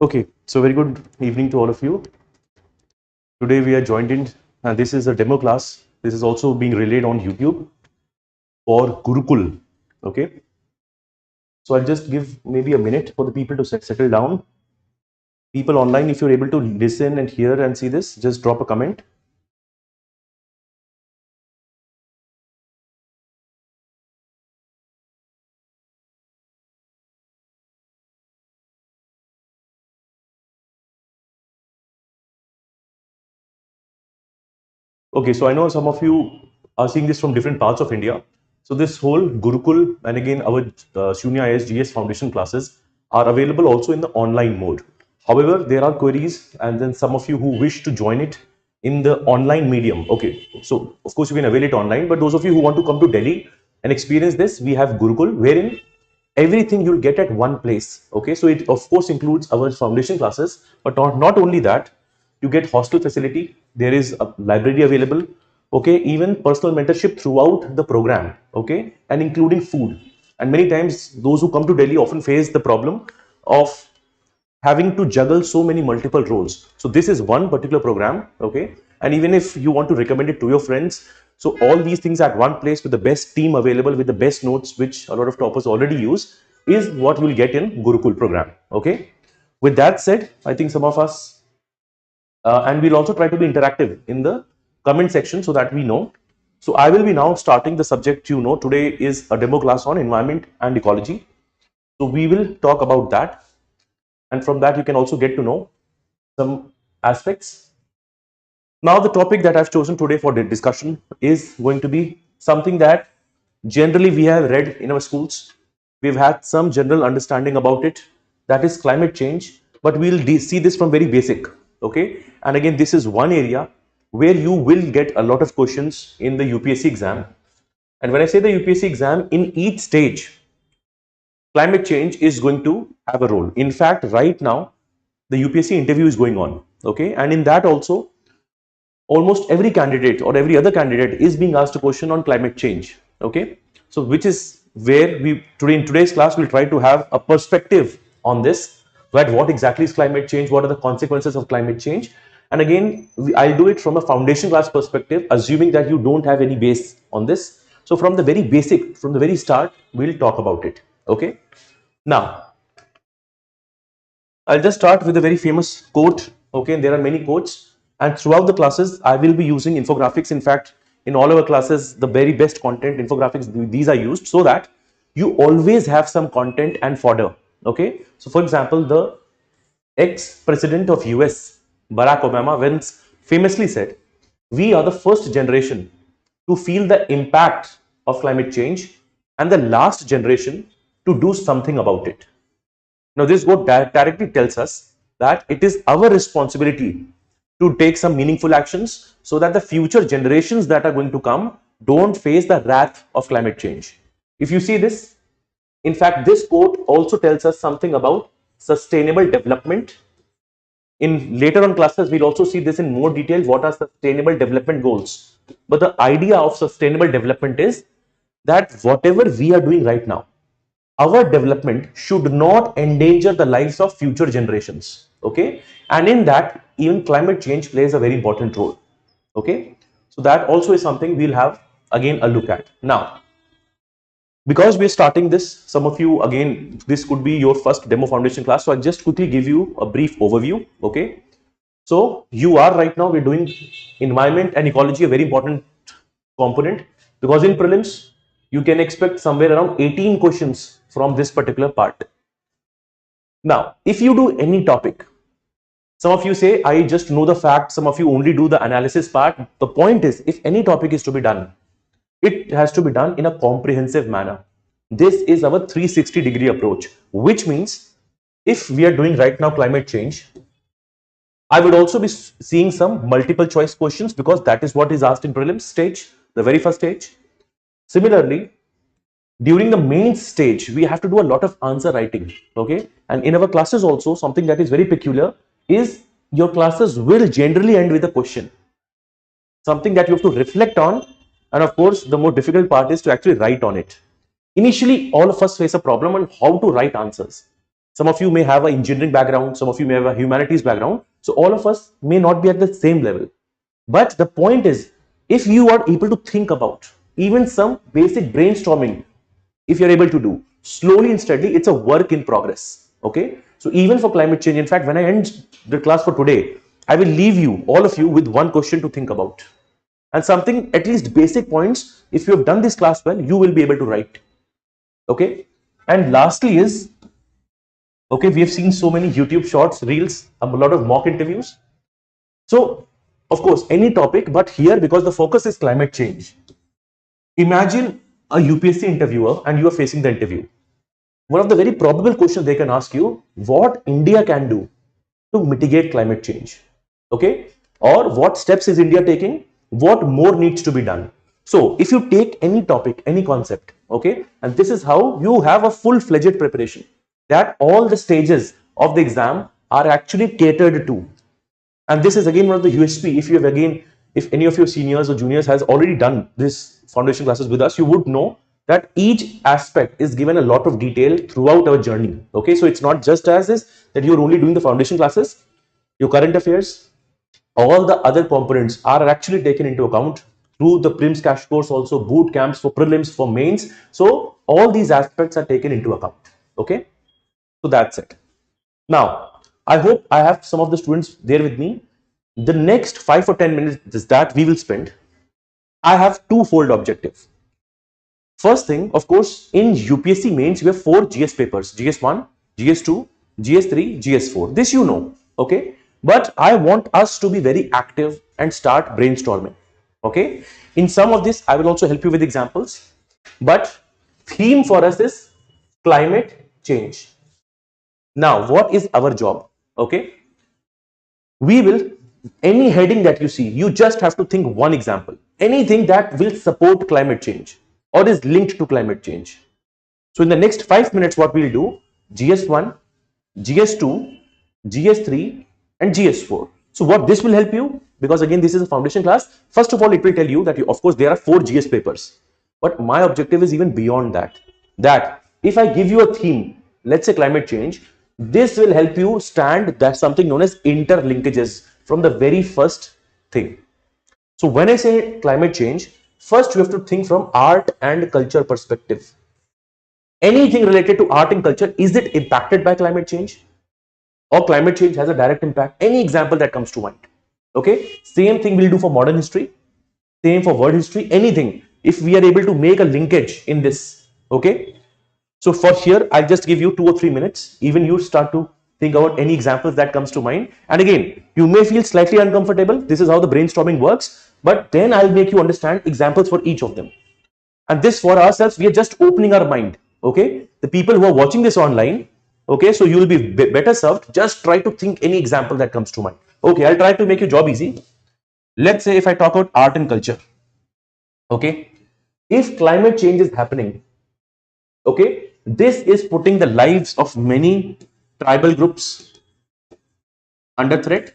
Okay, so very good evening to all of you. Today we are joined in, and this is a demo class. This is also being relayed on YouTube for Gurukul. Okay, so I'll just give maybe a minute for the people to settle down. People online, if you're able to listen and hear and see this, just drop a comment. Okay, so I know some of you are seeing this from different parts of India. So this whole Gurukul and again our Sunya IAS GS Foundation classes are available also in the online mode. However, there are queries and then some of you who wish to join it in the online medium. Okay, so of course you can avail it online, but those of you who want to come to Delhi and experience this, we have Gurukul wherein everything you'll get at one place. Okay, so it of course includes our foundation classes, but not only that, you get hostel facility, there is a library available, okay, even personal mentorship throughout the program, okay, and including food. And many times those who come to Delhi often face the problem of having to juggle so many multiple roles. So this is one particular program, okay, and even if you want to recommend it to your friends, so all these things at one place with the best team available with the best notes which a lot of toppers already use is what you will get in Gurukul program. Okay, with that said, I think some of us and we'll also try to be interactive in the comment section so that we know. So I will be now starting the subject. Today is a demo class on environment and ecology, so we will talk about that, and from that you can also get to know some aspects. Now the topic that I've chosen today for the discussion is going to be something that generally we have read in our schools. We've had some general understanding about it, that is climate change, but we'll see this from very basic. Okay, and again this is one area where you will get a lot of questions in the UPSC exam. And when I say the UPSC exam, in each stage climate change is going to have a role. In fact, right now the UPSC interview is going on, okay, and in that also almost every candidate or every other candidate is being asked a question on climate change. Okay, so which is where we today in today's class we'll try to have a perspective on this, right? What exactly is climate change, what are the consequences of climate change, and again I'll do it from a foundation class perspective, assuming that you don't have any base on this. So from the very basic, from the very start, we'll talk about it. Okay, now I'll just start with a very famous quote. Okay, and there are many quotes, and throughout the classes, I will be using infographics. In fact, in all our classes, the very best content infographics, these are used so that you always have some content and fodder. Okay, so for example, the ex-president of US, Barack Obama, once famously said, "We are the first generation to feel the impact of climate change and the last generation to do something about it." Now, this quote directly tells us that it is our responsibility to take some meaningful actions so that the future generations that are going to come don't face the wrath of climate change. If you see this, in fact, this quote also tells us something about sustainable development. In later on classes, we'll also see this in more detail. What are sustainable development goals? But the idea of sustainable development is that whatever we are doing right now, our development should not endanger the lives of future generations. Okay, and in that even climate change plays a very important role. Okay, so that also is something we'll have again a look at. Now, because we're starting this, some of you, again, this could be your first demo foundation class, so I'll just quickly give you a brief overview. Okay, so you are right now, we're doing environment and ecology, a very important component, because in prelims you can expect somewhere around 18 questions from this particular part. Now, if you do any topic, some of you say, I just know the facts, some of you only do the analysis part. The point is, if any topic is to be done, it has to be done in a comprehensive manner. This is our 360-degree approach, which means if we are doing right now climate change, I would also be seeing some multiple choice questions because that is what is asked in prelims stage, the very first stage. Similarly, during the main stage, we have to do a lot of answer writing. Okay, and in our classes also, something that is very peculiar is your classes will generally end with a question, something that you have to reflect on, and of course the more difficult part is to actually write on it. Initially all of us face a problem on how to write answers. Some of you may have an engineering background, some of you may have a humanities background. So all of us may not be at the same level. But the point is, if you are able to think about even some basic brainstorming, if you're able to do slowly and steadily, it's a work in progress. Okay. So even for climate change, in fact, when I end the class for today, I will leave you, all of you, with one question to think about. And something, at least basic points, if you have done this class well, you will be able to write. Okay. And lastly is, okay, we have seen so many YouTube shorts, reels, a lot of mock interviews. So, of course, any topic, but here, because the focus is climate change, imagine a UPSC interviewer and you are facing the interview. One of the very probable questions they can ask you, what India can do to mitigate climate change, okay? Or what steps is India taking? What more needs to be done? So, if you take any topic, any concept, okay, and this is how you have a full-fledged preparation, that all the stages of the exam are actually catered to. And this is again one of the USP. If you have again, if any of your seniors or juniors has already done this foundation classes with us, you would know that each aspect is given a lot of detail throughout our journey. Okay, so it's not just as is that you're only doing the foundation classes, your current affairs, all the other components are actually taken into account through the Prelims Cash Course, also boot camps for prelims, for mains. So all these aspects are taken into account. Okay, so that's it. Now, I hope I have some of the students there with me. The next 5 or 10 minutes that we will spend, I have two-fold objective. First thing, of course, in UPSC mains, you have 4 GS papers, GS1, GS2, GS3, GS4. This you know, okay? But I want us to be very active and start brainstorming, okay? In some of this, I will also help you with examples. But theme for us is climate change. Now, what is our job? Okay, we will, any heading that you see, you just have to think one example, anything that will support climate change or is linked to climate change. So in the next 5 minutes, what we'll do, GS1, GS2, GS3 and GS4. So what this will help you, because again, this is a foundation class. First of all, it will tell you that you, of course, there are 4 GS papers, but my objective is even beyond that. That if I give you a theme, let's say climate change, this will help you stand that something known as interlinkages from the very first thing. So when I say climate change, first you have to think from art and culture perspective. Anything related to art and culture, is it impacted by climate change? Or climate change has a direct impact? Any example that comes to mind. Okay, same thing we'll do for modern history, same for world history, anything. If we are able to make a linkage in this, okay. So for here, I'll just give you 2 or 3 minutes. Even you start to think about any examples that comes to mind. And again, you may feel slightly uncomfortable. This is how the brainstorming works. But then I'll make you understand examples for each of them. And this for ourselves, we are just opening our mind. Okay. The people who are watching this online, okay, so you will be better served. Just try to think any example that comes to mind. Okay, I'll try to make your job easy. Let's say if I talk about art and culture. Okay. If climate change is happening, okay, this is putting the lives of many tribal groups under threat.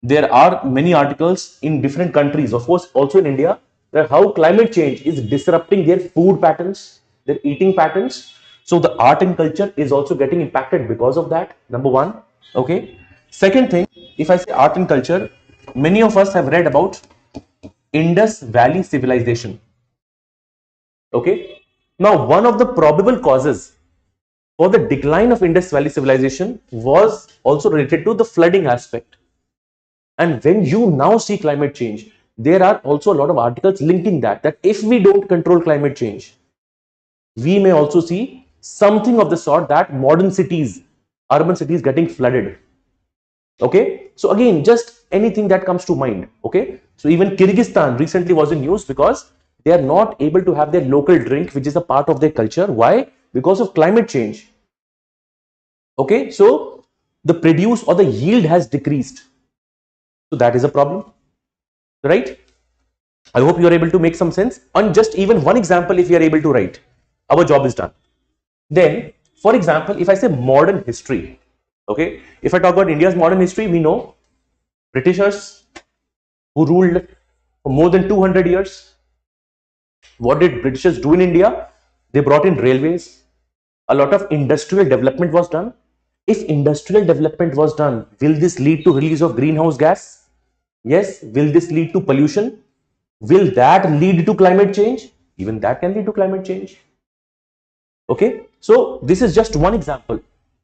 There are many articles in different countries, of course, also in India, that how climate change is disrupting their food patterns, their eating patterns. So the art and culture is also getting impacted because of that. Number one. Okay. Second thing, if I say art and culture, many of us have read about Indus Valley civilization. Okay. Now, one of the probable causes for the decline of Indus Valley civilization was also related to the flooding aspect. And when you now see climate change, there are also a lot of articles linking that if we don't control climate change, we may also see something of the sort that modern cities, urban cities getting flooded. Okay. So again, just anything that comes to mind. Okay. So even Kyrgyzstan recently was in news because they are not able to have their local drink, which is a part of their culture. Why? Because of climate change. Okay. So the produce or the yield has decreased. So that is a problem, right? I hope you are able to make some sense. On just even one example, if you are able to write, our job is done. Then, for example, if I say modern history, okay, if I talk about India's modern history, we know Britishers who ruled for more than 200 years. What did Britishers do in India? They brought in railways, a lot of industrial development was done. If industrial development was done, will this lead to release of greenhouse gas? Yes. Will this lead to pollution? Will that lead to climate change? Even that can lead to climate change. Okay. So this is just one example.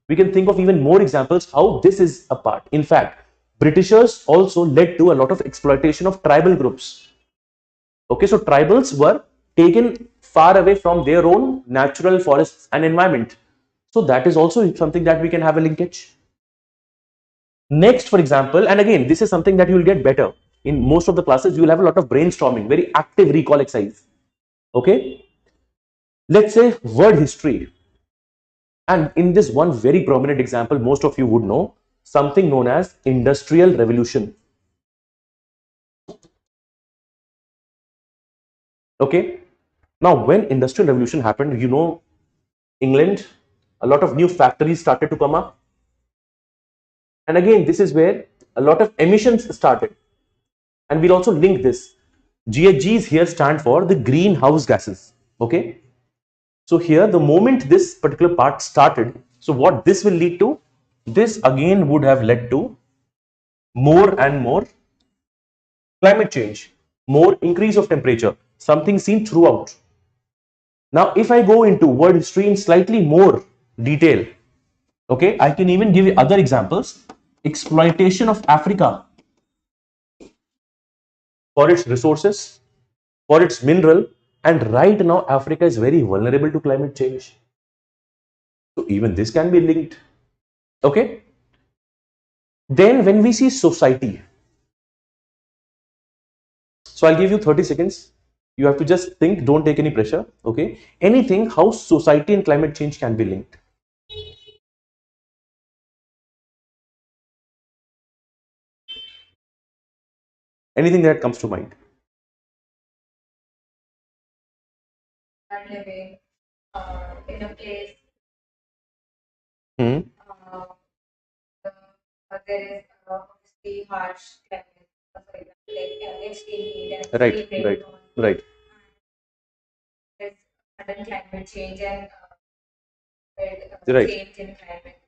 We can think of even more examples how this is a part. In fact, Britishers also led to a lot of exploitation of tribal groups. Okay, so tribals were taken far away from their own natural forests and environment. So that is also something that we can have a linkage. Next, for example, and again, this is something that you will get better in most of the classes. You will have a lot of brainstorming, very active recall exercise. Okay, let's say word history. And in this one very prominent example, most of you would know something known as Industrial Revolution. Okay, now when Industrial Revolution happened, you know, England, a lot of new factories started to come up. And again, this is where a lot of emissions started. And we'll also link this. GHGs here stand for the greenhouse gases. Okay. So here, the moment this particular part started, so what this will lead to, this again would have led to more and more climate change, more increase of temperature, something seen throughout. Now, if I go into world history in slightly more detail, okay, I can even give you other examples. Exploitation of Africa for its resources, for its mineral, and right now Africa is very vulnerable to climate change. So even this can be linked. Okay. Then when we see society, so I'll give you 30 seconds. You have to just think, don't take any pressure. Okay. Anything how society and climate change can be linked. Anything that comes to mind. Living in a place. Hmm. There is obviously harsh climate, for example, like extreme heat and Right, extreme right, rainfall. right. There's sudden climate change and Right. change in climate.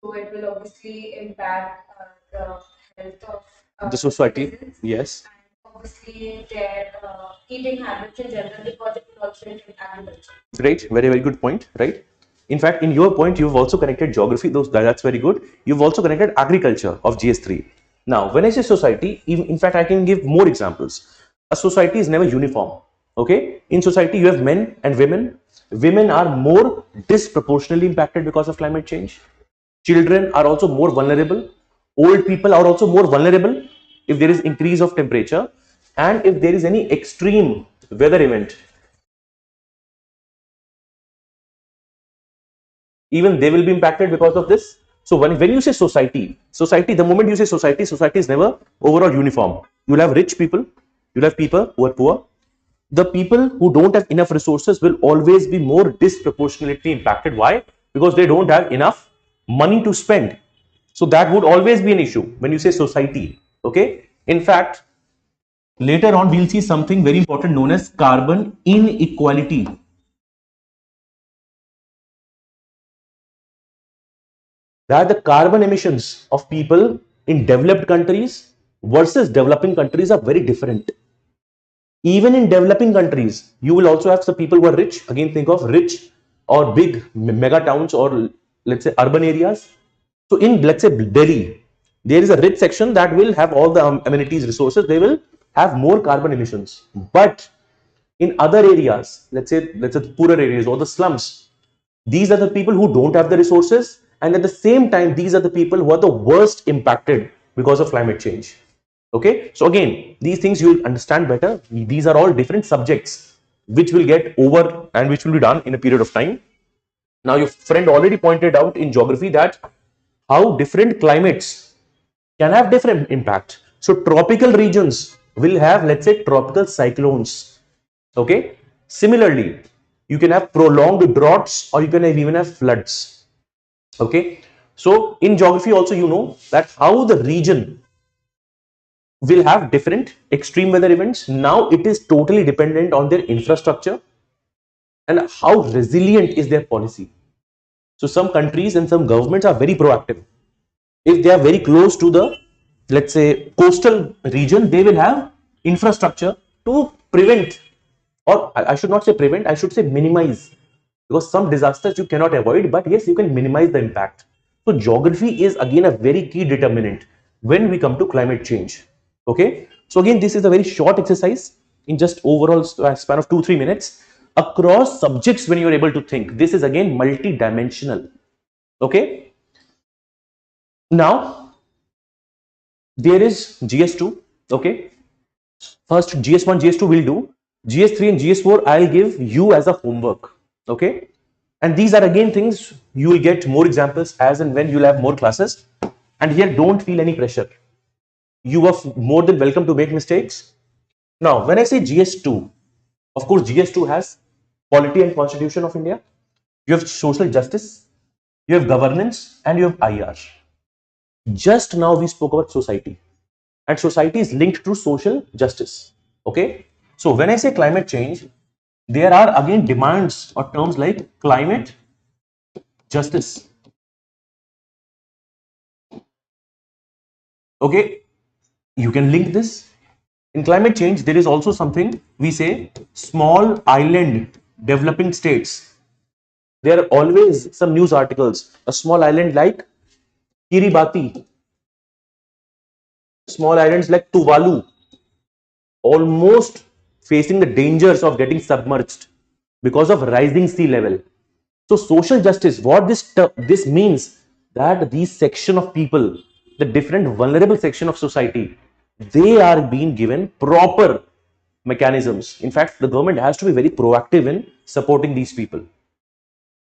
So it will obviously impact the health of The society, citizens. yes. And obviously their eating habits in general, because it will also impact agriculture. Great, very, very good point, right? In fact, in your point, you've also connected geography, that's very good. You've also connected agriculture of GS3. Now, when I say society, in fact, I can give more examples. A society is never uniform, okay? In society, you have men and women. Women are more disproportionately impacted because of climate change. Children are also more vulnerable. Old people are also more vulnerable if there is increase of temperature and if there is any extreme weather event. Even they will be impacted because of this. So when you say society, the moment you say society, society is never overall uniform. You'll have rich people, you'll have people who are poor. The people who don't have enough resources will always be more disproportionately impacted. Why? Because they don't have enough money to spend. So that would always be an issue when you say society. Okay. In fact, later on, we'll see something very important known as carbon inequality. That the carbon emissions of people in developed countries versus developing countries are very different. Even in developing countries, you will also have some people who are rich. Again, think of rich or big mega towns or let's say urban areas. So in let's say Delhi, there is a rich section that will have all the amenities, resources. They will have more carbon emissions. But in other areas, let's say the poorer areas or the slums, these are the people who don't have the resources, and at the same time, these are the people who are the worst impacted because of climate change. Okay, so again, these things you'll understand better. These are all different subjects which will get over and which will be done in a period of time. Now, your friend already pointed out in geography that how different climates can have different impact. So, tropical regions will have, let's say, tropical cyclones. Okay, similarly, you can have prolonged droughts or you can even have floods. Okay, so in geography also, you know that how the region will have different extreme weather events. Now it is totally dependent on their infrastructure and how resilient is their policy. So some countries and some governments are very proactive. If they are very close to the, let's say, coastal region, they will have infrastructure to prevent, or I should not say prevent, I should say minimize, because some disasters you cannot avoid, but yes, you can minimize the impact. So geography is again a very key determinant when we come to climate change. Okay, so again, this is a very short exercise in just overall span of 2-3 minutes across subjects. When you are able to think, this is again multi-dimensional. Okay, now there is GS2. Okay, first GS1, GS2 will do. GS3 and GS4 I'll give you as a homework. Okay, and these are again things you will get more examples as and when you'll have more classes. And here, don't feel any pressure. You are more than welcome to make mistakes. Now, when I say GS2, of course, GS2 has polity and constitution of India. You have social justice, you have governance, and you have IR. Just now we spoke about society, and society is linked to social justice. Okay, so when I say climate change, there are again demands or terms like climate justice. Okay, you can link this. In climate change, there is also something we say small island developing states. There are always some news articles. A small island like Kiribati, small islands like Tuvalu, almost facing the dangers of getting submerged because of rising sea level. So social justice, what this means, that these section of people, the different vulnerable section of society, they are being given proper mechanisms. In fact, the government has to be very proactive in supporting these people.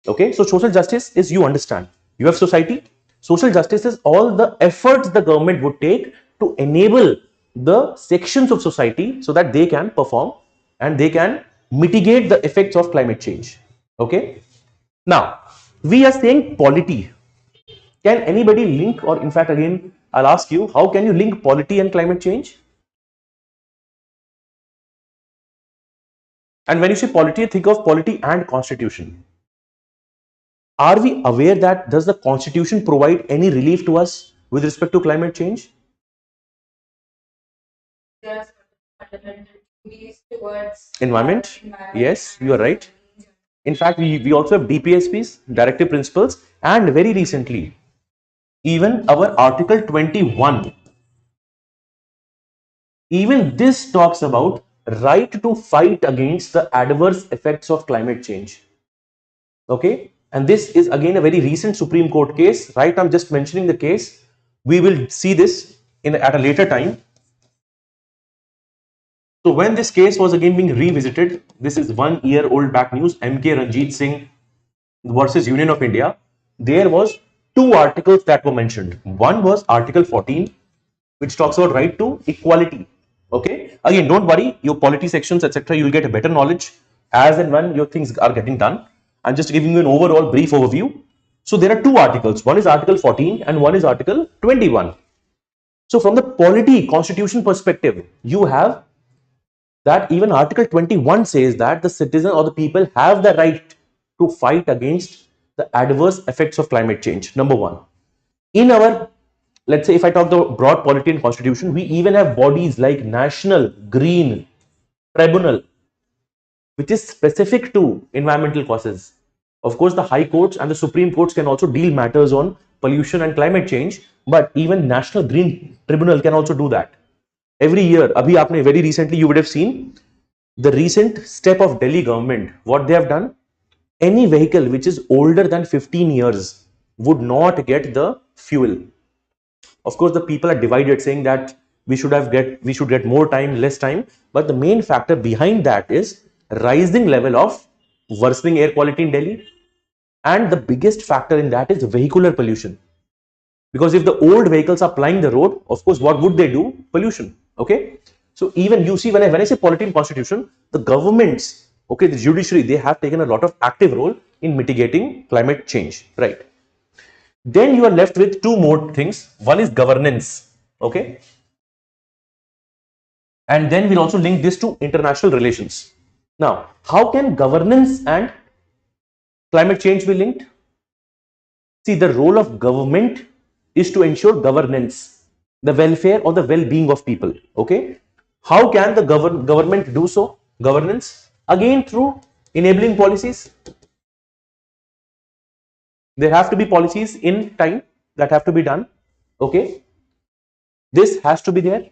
Okay, so social justice is, you understand, you have society. Social justice is all the efforts the government would take to enable the sections of society so that they can perform and they can mitigate the effects of climate change. Okay, now we are saying polity. Can anybody link, or in fact, again, I'll ask you, how can you link polity and climate change? And when you say polity, think of polity and constitution. Are we aware that does the constitution provide any relief to us with respect to climate change? There are fundamental duties towards Environment? environment. Yes, you are right. In fact, we also have DPSPs, directive principles, and very recently, even our Article 21, even this talks about right to fight against the adverse effects of climate change. Okay, and this is again a very recent Supreme Court case, right? I'm just mentioning the case. We will see this at a later time. So when this case was again being revisited, this is 1 year old back news, MK Ranjit Singh versus Union of India, there was two articles that were mentioned. One was Article 14, which talks about right to equality. Okay, again, don't worry, your polity sections, etc., you'll get a better knowledge as and when your things are getting done. I'm just giving you an overall brief overview. So there are two articles. One is Article 14 and one is Article 21. So from the polity constitution perspective, you have that even Article 21 says that the citizen or the people have the right to fight against the adverse effects of climate change. Number one. In our, let's say, if I talk the broad polity and constitution, we even have bodies like National Green Tribunal, which is specific to environmental causes. Of course, the high courts and the Supreme Courts can also deal matters on pollution and climate change, but even National Green Tribunal can also do that. Every year, abhi aapne very recently, you would have seen the recent step of Delhi government. What they have done, any vehicle which is older than 15 years would not get the fuel. Of course, the people are divided, saying that we should get more time, less time. But the main factor behind that is rising level of worsening air quality in Delhi, and the biggest factor in that is vehicular pollution. Because if the old vehicles are plying the road, of course, what would they do? Pollution. Okay. So even you see, when I say polity and constitution, the governments, okay, the judiciary, they have taken a lot of active role in mitigating climate change, right? Then you are left with two more things. One is governance, okay, and then we'll also link this to international relations. Now, how can governance and climate change be linked? See, the role of government is to ensure governance, the welfare or the well-being of people. Okay. How can the government do so? Governance, again through enabling policies. There have to be policies in time that have to be done. Okay. This has to be there.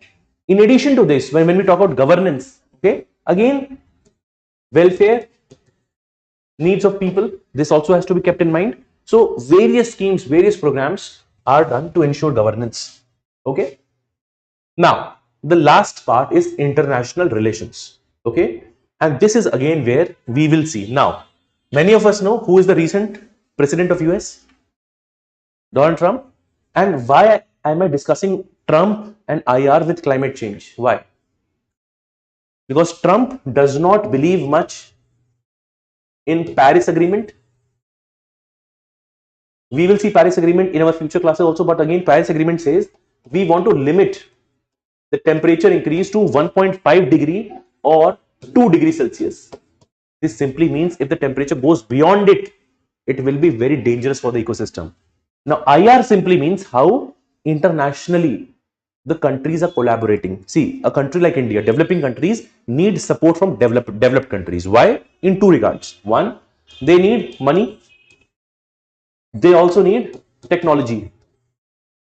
In addition to this, when we talk about governance, okay, again, welfare, needs of people, this also has to be kept in mind. So various schemes, various programs are done to ensure governance. Okay. Now, the last part is international relations. Okay. And this is again where we will see. Now, many of us know who is the recent president of US, Donald Trump. And why am I discussing Trump and IR with climate change? Why? Because Trump does not believe much in Paris Agreement. We will see Paris Agreement in our future classes also, but again, Paris Agreement says we want to limit the temperature increase to 1.5 degree or 2 degrees Celsius. This simply means if the temperature goes beyond it, it will be very dangerous for the ecosystem. Now, IR simply means how internationally the countries are collaborating. See, a country like India, developing countries need support from developed countries. Why? In two regards. One, they need money. They also need technology.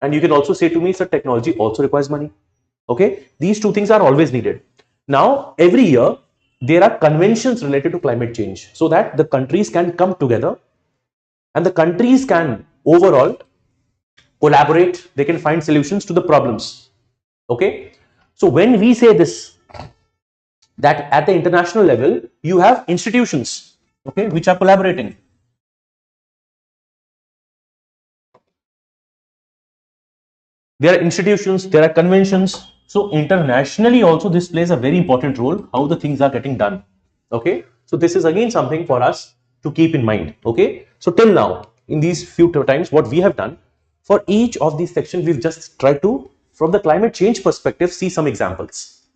And you can also say to me, sir, technology also requires money. Okay, these two things are always needed. Now, every year there are conventions related to climate change so that the countries can come together and the countries can overall collaborate, they can find solutions to the problems. Okay, so when we say this, that at the international level you have institutions, okay, which are collaborating. There are institutions, there are conventions. So internationally also this plays a very important role, how the things are getting done. Okay, so this is again something for us to keep in mind. Okay, so till now in these few times what we have done, for each of these sections we've just tried to, from the climate change perspective, see some examples,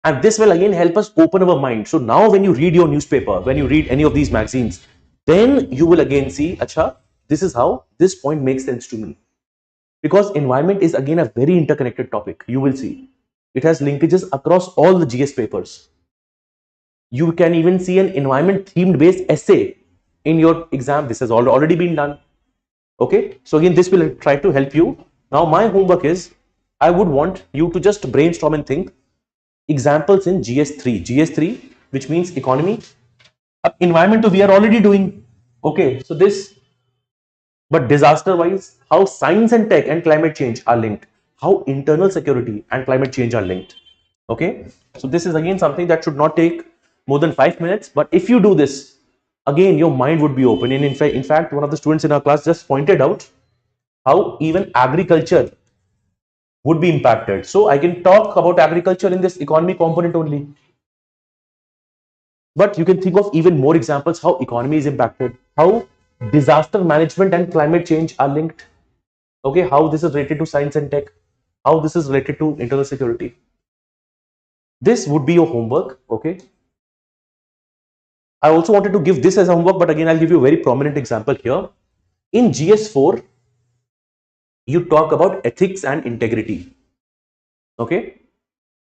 and this will again help us open our mind. So now when you read your newspaper, when you read any of these magazines, then you will again see, acha, this is how this point makes sense to me. Because environment is again a very interconnected topic. You will see it has linkages across all the GS papers. You can even see an environment themed based essay in your exam. This has already been done. Okay, so again this will try to help you. Now my homework is, I would want you to just brainstorm and think examples in GS3, which means economy. Environment we are already doing. Okay, so this, but disaster wise, how science and tech and climate change are linked, how internal security and climate change are linked. Okay, so this is again something that should not take more than 5 minutes, but if you do this, again your mind would be open. And in fact, one of the students in our class just pointed out how even agriculture would be impacted. So I can talk about agriculture in this economy component only, but you can think of even more examples how economy is impacted, how disaster management and climate change are linked. Okay, how this is related to science and tech, how this is related to internal security. This would be your homework. Okay, I also wanted to give this as a homework, but again I'll give you a very prominent example here. In GS4 you talk about ethics and integrity. Okay,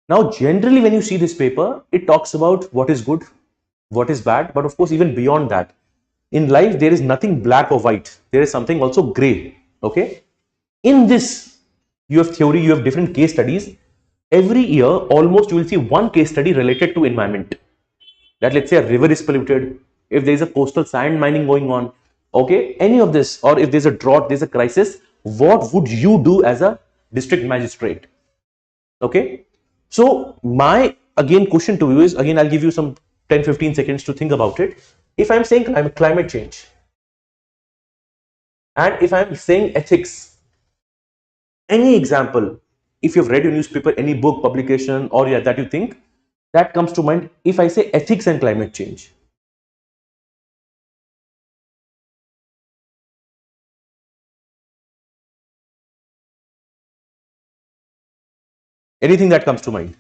now generally when you see this paper, it talks about what is good, what is bad, but of course even beyond that, in life there is nothing black or white, there is something also gray. Okay, in this you have theory, you have different case studies. Every year almost you will see one case study related to environment, that let's say a river is polluted, if there is a coastal sand mining going on, okay, any of this, or if there's a drought, there's a crisis, what would you do as a district magistrate? Okay, so my again question to you is, again I'll give you some 10-15 seconds to think about it. If I'm saying I'm climate change, and if I'm saying ethics, any example, if you've read your newspaper, any book, publication, or yeah, that you think that comes to mind if I say ethics and climate change? Anything that comes to mind?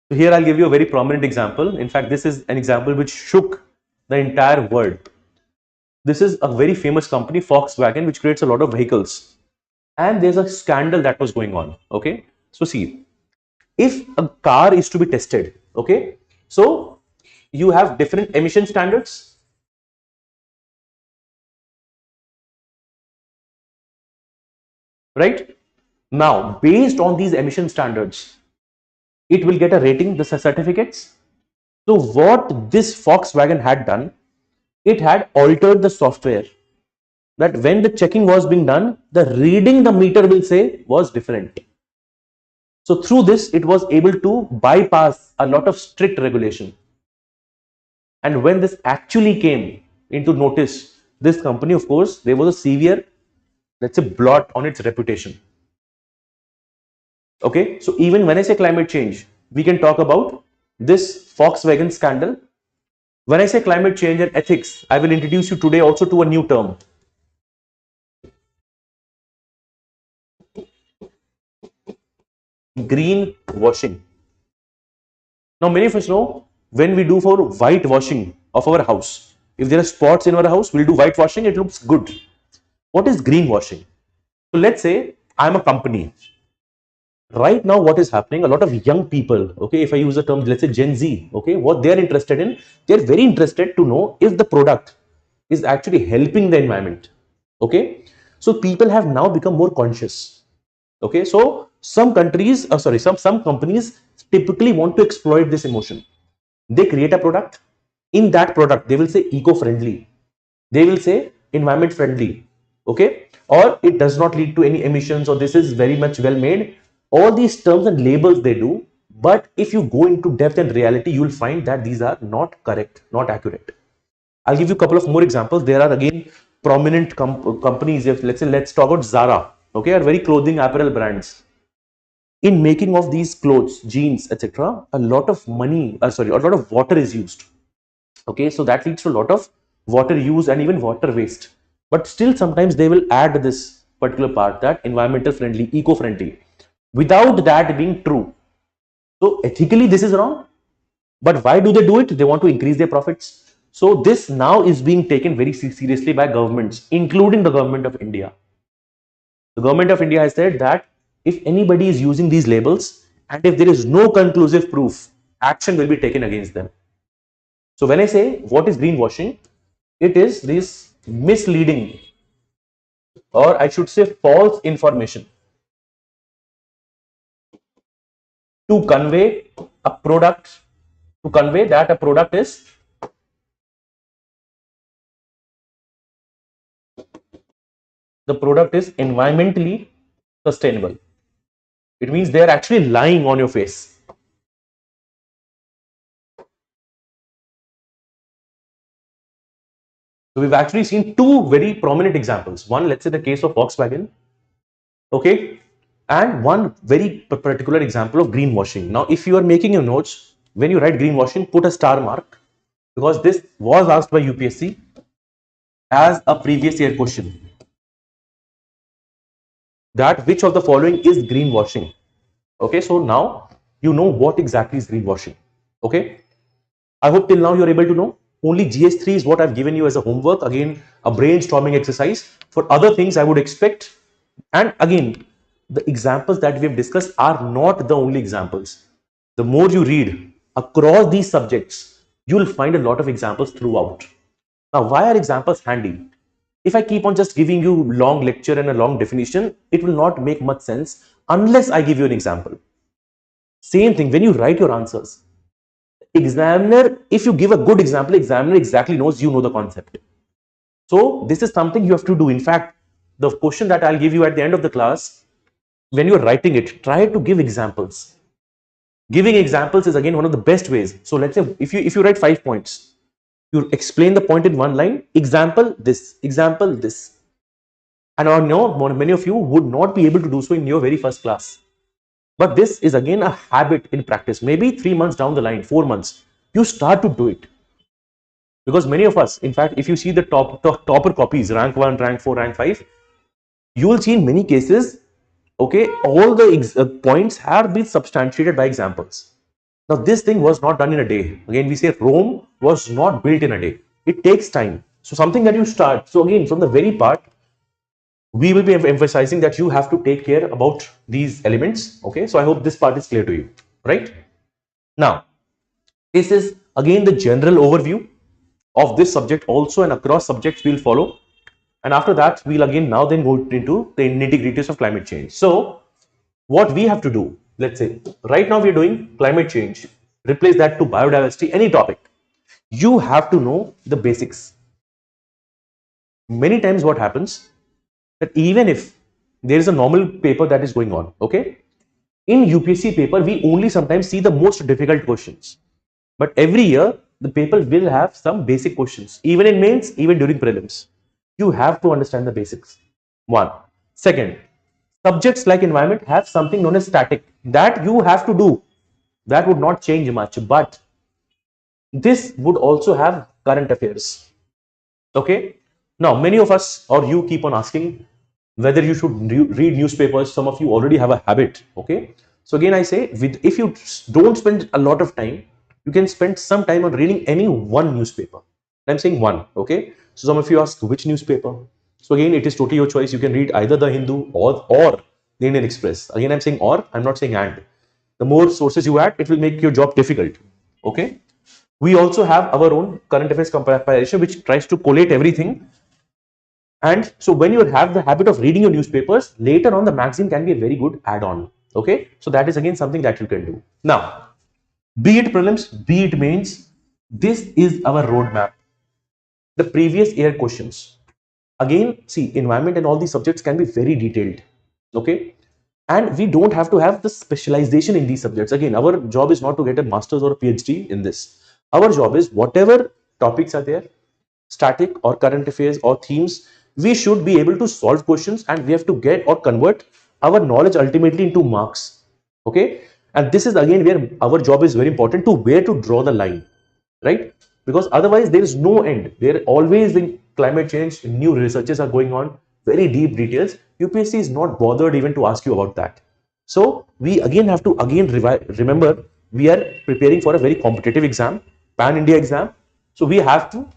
So here I'll give you a very prominent example. In fact, this is an example which shook the entire world. this is a very famous company, Volkswagen, which creates a lot of vehicles. And there's a scandal that was going on. Okay. So see, if a car is to be tested, okay, so you have different emission standards, right? Now, based on these emission standards, it will get a rating, the certificates. So what this Volkswagen had done, it had altered the software that when the checking was being done, the reading the meter will say was different. So through this, it was able to bypass a lot of strict regulation. And when this actually came into notice, this company, of course, there was a severe, let's say, blot on its reputation. Okay, so even when I say climate change, we can talk about this Volkswagen scandal. When I say climate change and ethics, I will introduce you today also to a new term. Greenwashing. Now, many of us know when we do for whitewashing of our house, if there are spots in our house, we'll do whitewashing, it looks good. What is greenwashing? So let's say I'm a company. Right now, what is happening? A lot of young people, okay, if I use the term, let's say Gen Z, okay, what they're interested in, they're very interested to know if the product is actually helping the environment. Okay, so people have now become more conscious. Okay, so some countries, some companies typically want to exploit this emotion. They create a product. In that product, they will say eco-friendly. They will say environment friendly. Okay, or it does not lead to any emissions, or this is very much well made. All these terms and labels they do, but if you go into depth and reality, you will find that these are not correct, not accurate. I'll give you a couple of more examples. There are again prominent companies. If let's talk about Zara. Okay, are very clothing apparel brands. In making of these clothes, jeans, etc., a lot of money, a lot of water is used. Okay, so that leads to a lot of water use and even water waste. But still, sometimes they will add this particular part, that environmental friendly, eco friendly, without that being true. So ethically, this is wrong. But why do they do it? They want to increase their profits. So this now is being taken very seriously by governments, including the government of India. The government of India has said that if anybody is using these labels and if there is no conclusive proof, action will be taken against them. So when I say what is greenwashing, it is this misleading, or I should say false information, to convey a product, to convey that a product is environmentally sustainable. It means they are actually lying on your face. So we've actually seen two very prominent examples. One, let's say the case of Volkswagen, okay, and one very particular example of greenwashing. Now, if you are making your notes, when you write greenwashing, put a star mark, because this was asked by UPSC as a previous year question. That which of the following is greenwashing? Okay, so now you know what exactly is greenwashing. Okay, I hope till now you're able to know. Only GS3 is what I've given you as a homework. Again, a brainstorming exercise. For other things, I would expect. And again, the examples that we have discussed are not the only examples. The more you read across these subjects, you'll find a lot of examples throughout. Now, why are examples handy? If I keep on just giving you long lecture and a long definition, it will not make much sense unless I give you an example. Same thing when you write your answers. Examiner, if you give a good example, examiner exactly knows you know the concept. So this is something you have to do. In fact, the question that I'll give you at the end of the class, when you're writing it, try to give examples. Giving examples is again one of the best ways. So let's say if you write 5 points, you explain the point in one line, example this, example this. And I know many of you would not be able to do so in your very first class. But this is again a habit in practice. Maybe 3 months down the line, 4 months, you start to do it. Because many of us, in fact, if you see the topper copies, rank 1, rank 4, rank 5, you will see in many cases, okay, all the points have been substantiated by examples. Now, this thing was not done in a day. Again, we say Rome was not built in a day. It takes time. So something that you start. So again, from the very part, we will be emphasizing that you have to take care about these elements. Okay, so I hope this part is clear to you, right? Now, this is again the general overview of this subject also, and across subjects we'll follow. And after that, we'll again now then go into the nitty-gritties of climate change. So what we have to do, let's say right now we're doing climate change, replace that to biodiversity, any topic. You have to know the basics. Many times what happens that even if there is a normal paper that is going on, okay, in UPSC paper we only sometimes see the most difficult questions, but every year the paper will have some basic questions, even in mains, even during prelims. You have to understand the basics. One. Second, subjects like environment have something known as static that you have to do. That would not change much, but this would also have current affairs. Okay. Now, many of us or you keep on asking whether you should read newspapers. Some of you already have a habit. Okay. So again, I say, if you don't spend a lot of time, you can spend some time on reading any one newspaper. I'm saying one. Okay. So some of you ask which newspaper. So again, it is totally your choice. You can read either the Hindu or the Indian Express. Again, I'm saying or. I'm not saying and. The more sources you add, it will make your job difficult. Okay. We also have our own current affairs compilation, which tries to collate everything. And so when you have the habit of reading your newspapers, later on the magazine can be a very good add-on. Okay. So that is again something that you can do. Now, be it prelims, be it mains, this is our roadmap. The previous year questions. Again, see, environment and all these subjects can be very detailed. Okay. And we don't have to have the specialization in these subjects. Again, our job is not to get a master's or a PhD in this. Our job is whatever topics are there, static or current affairs or themes, we should be able to solve questions, and we have to get or convert our knowledge ultimately into marks. Okay. And this is again where our job is very important, to where to draw the line, right? Because otherwise there is no end. There always in climate change, new researches are going on, very deep details. UPSC is not bothered even to ask you about that. So we again have to remember we are preparing for a very competitive exam, pan India exam. So we have to,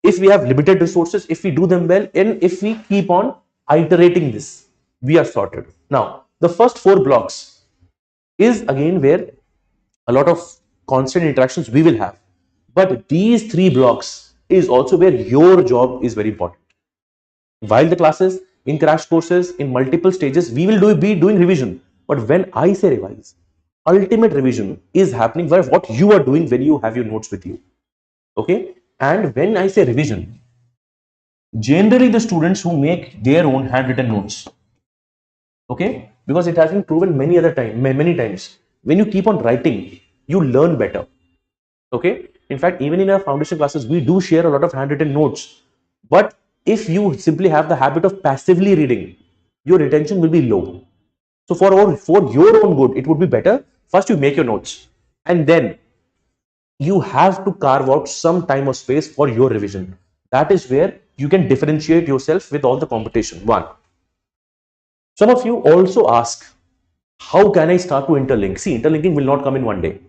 if we have limited resources, if we do them well, and if we keep on iterating this, we are sorted. Now the first 4 blocks is again where a lot of constant interactions we will have, but these 3 blocks is also where your job is very important. While the classes, in crash courses, in multiple stages, we will be doing revision, but when I say revise, ultimate revision is happening by what you are doing when you have your notes with you. Okay. And when I say revision, generally the students who make their own handwritten notes, okay, because it has been proven many times, when you keep on writing, you learn better. Okay. In fact, even in our foundation classes, we do share a lot of handwritten notes. But if you simply have the habit of passively reading, your retention will be low. So for your own good, it would be better. First, you make your notes, and then you have to carve out some time or space for your revision. That is where you can differentiate yourself with all the competition. One. Some of you also ask, how can I start to interlink? See, interlinking will not come in one day.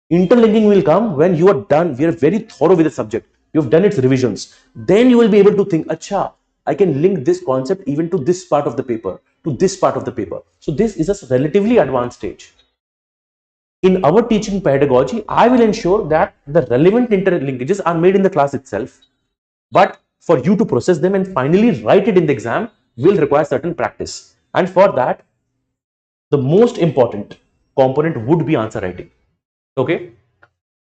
Interlinking will come when you are done. We are very thorough with the subject. You've done its revisions. Then you will be able to think, acha, I can link this concept even to this part of the paper, to this part of the paper. So this is a relatively advanced stage. In our teaching pedagogy, I will ensure that the relevant interlinkages are made in the class itself. But for you to process them and finally write it in the exam will require certain practice. And for that, the most important component would be answer writing. Okay.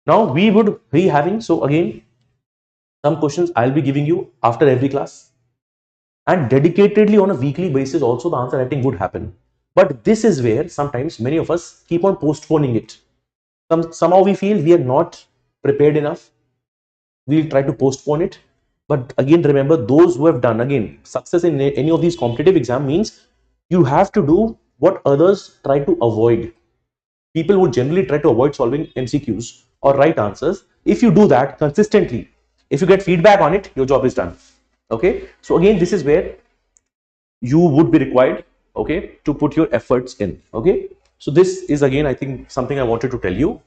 Now we would be having, so again, some questions I'll be giving you after every class, and dedicatedly on a weekly basis also the answer writing would happen. But this is where sometimes many of us keep on postponing it. Somehow we feel we are not prepared enough. We'll try to postpone it. But again, remember, those who have done, again, success in any of these competitive exam means you have to do what others try to avoid. People would generally try to avoid solving MCQs or right answers. If you do that consistently, if you get feedback on it, your job is done. Okay. So again, this is where you would be required, okay, to put your efforts in. Okay. So this is again, I think, something I wanted to tell you.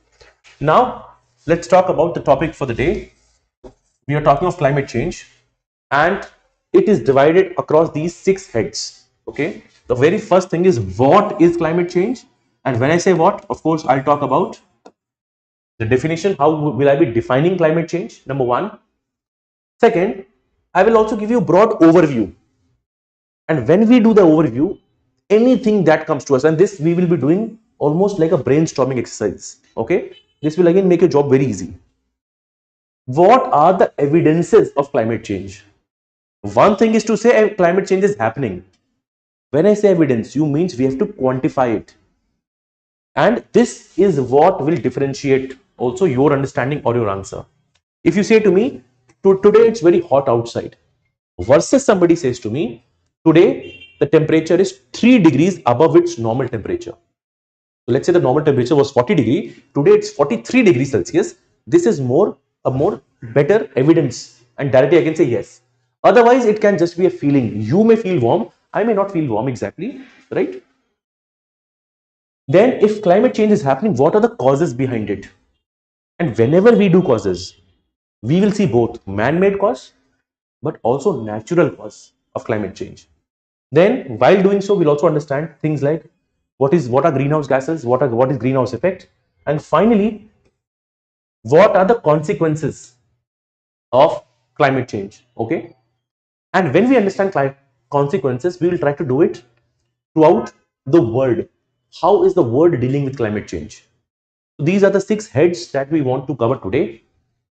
Now let's talk about the topic for the day. we are talking of climate change, and it is divided across these 6 heads. Okay, the very first thing is what is climate change, and when I say what, of course I'll talk about the definition. How will I be defining climate change? Number one. Second, I will also give you a broad overview, and when we do the overview, anything that comes to us, and this we will be doing almost like a brainstorming exercise. Okay, this will again make your job very easy. What are the evidences of climate change? One thing is to say climate change is happening. When I say evidence, you means we have to quantify it. And this is what will differentiate also your understanding or your answer. If you say to me, today it's very hot outside, versus somebody says to me, today the temperature is 3 degrees above its normal temperature. So let's say the normal temperature was 40 degree, today it's 43 degrees Celsius. This is a more better evidence, and directly I can say yes. Otherwise, it can just be a feeling. You may feel warm, I may not feel warm exactly, right? Then if climate change is happening, what are the causes behind it? And whenever we do causes, we will see both man-made cause but also natural cause of climate change. Then while doing so, we'll also understand things like what are greenhouse gases, what is greenhouse effect, and finally what are the consequences of climate change. Okay, and when we understand consequences, we will try to do it throughout the world. How is the world dealing with climate change? So these are the 6 heads that we want to cover today.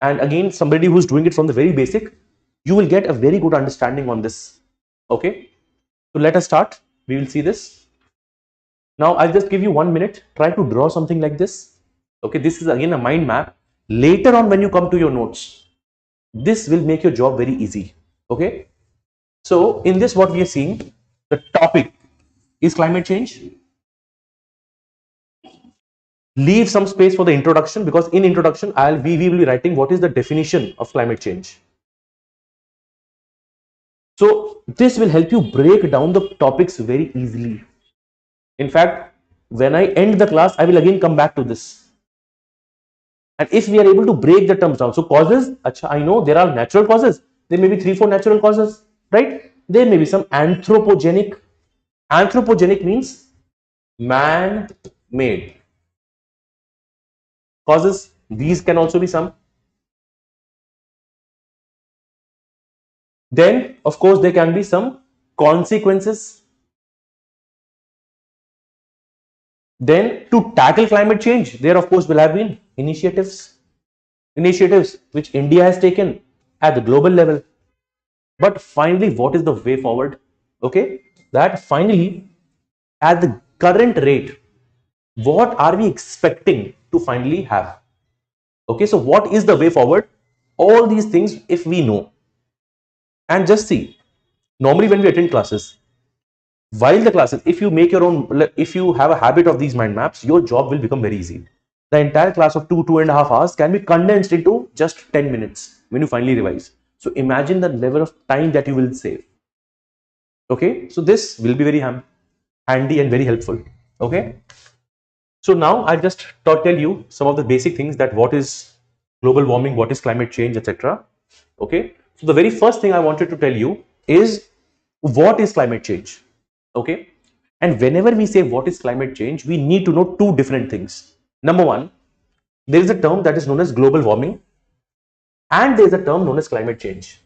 And again, somebody who's doing it from the very basic, you will get a very good understanding on this. Okay, so let us start. We will see this. Now I'll just give you 1 minute. Try to draw something like this. Okay, this is again a mind map. Later on, when you come to your notes, this will make your job very easy. Okay, so in this, what we are seeing, the topic is climate change. Leave some space for the introduction, because in introduction we will be writing what is the definition of climate change. So this will help you break down the topics very easily. In fact, when I end the class, I will again come back to this. And if we are able to break the terms down, so causes, acha, I know there are natural causes. There may be 3-4 natural causes, right? There may be some anthropogenic. Anthropogenic means man-made causes. These can also be some. Then, of course, there can be some consequences. Then, to tackle climate change, there, of course, will have been initiatives which India has taken at the global level. But finally, what is the way forward? Okay, that finally, at the current rate, what are we expecting to finally have? Okay, so what is the way forward? All these things, if we know, and just see, normally when we attend classes, while the classes, if you make your own, if you have a habit of these mind maps, your job will become very easy. The entire class of 2.5 hours can be condensed into just 10 minutes when you finally revise. So imagine the level of time that you will save. Okay, so this will be very handy and very helpful. Okay, so now I just tell you some of the basic things, that what is global warming, what is climate change, etc. Okay, so the very first thing I wanted to tell you is what is climate change. Okay, and whenever we say what is climate change, we need to know 2 different things. Number one, there is a term that is known as global warming, and there is a term known as climate change.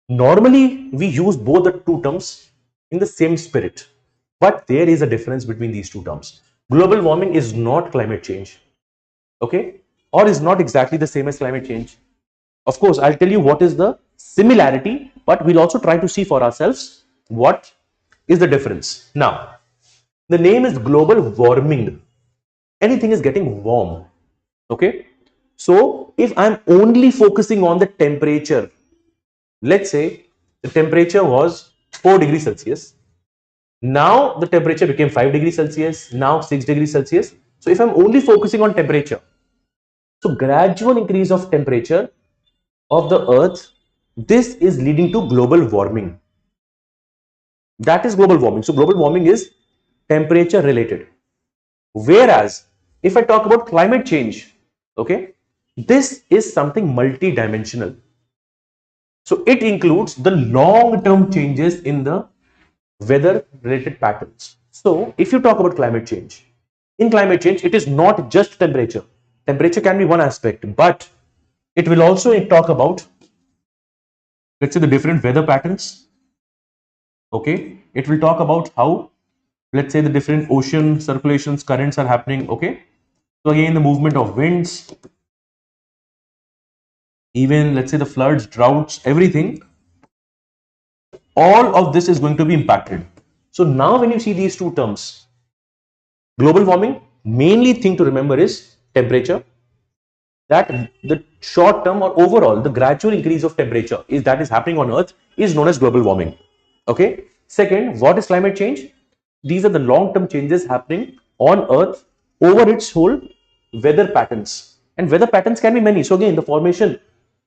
Normally, we use both the 2 terms in the same spirit, but there is a difference between these 2 terms. Global warming is not climate change, okay, or is not exactly the same as climate change. Of course, I'll tell you what is the similarity, but we'll also try to see for ourselves what is the difference. Now, the name is global warming. Anything is getting warm. Okay. So if I'm only focusing on the temperature, let's say the temperature was 4 degrees Celsius. Now the temperature became 5 degrees Celsius, now 6 degrees Celsius. So if I'm only focusing on temperature, so gradual increase of temperature of the earth, this is leading to global warming. That is global warming. So global warming is temperature related. Whereas if I talk about climate change, okay, this is something multi-dimensional. So it includes the long-term changes in the weather-related patterns. So if you talk about climate change, in climate change, it is not just temperature. Temperature can be one aspect, but it will also talk about, let's say, the different weather patterns. Okay, it will talk about how, let's say, the different ocean circulations, currents are happening. Okay, so again, the movement of winds, even let's say the floods, droughts, everything, all of this is going to be impacted. So now when you see these two terms, global warming, mainly thing to remember is temperature, that the short term or overall the gradual increase of temperature is that is happening on earth is known as global warming. Okay, second, what is climate change? These are the long term changes happening on earth over its whole weather patterns, and weather patterns can be many. So again, the formation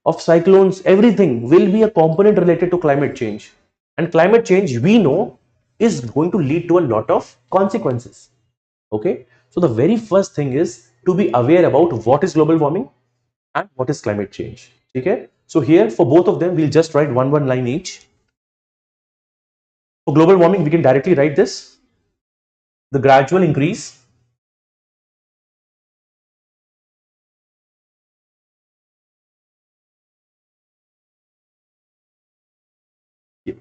of cyclones, everything will be a component related to climate change, and climate change, we know, is going to lead to a lot of consequences. Okay, so the very first thing is to be aware about what is global warming and what is climate change. Okay, so here for both of them we'll just write one line each. For global warming, we can directly write this: the gradual increase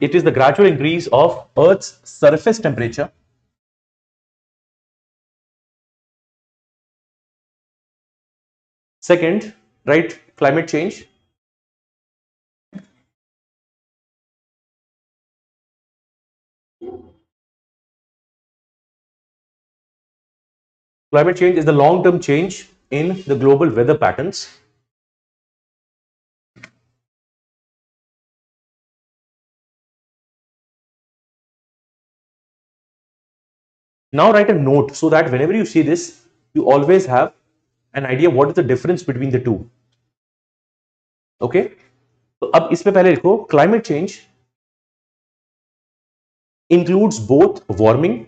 it is the gradual increase of earth's surface temperature second, right, climate change. Climate change is the long-term change in the global weather patterns. Now write a note so that whenever you see this, you always have an idea what is the difference between the two. Okay, तो अब इसमें पहले लिखो climate change includes both warming.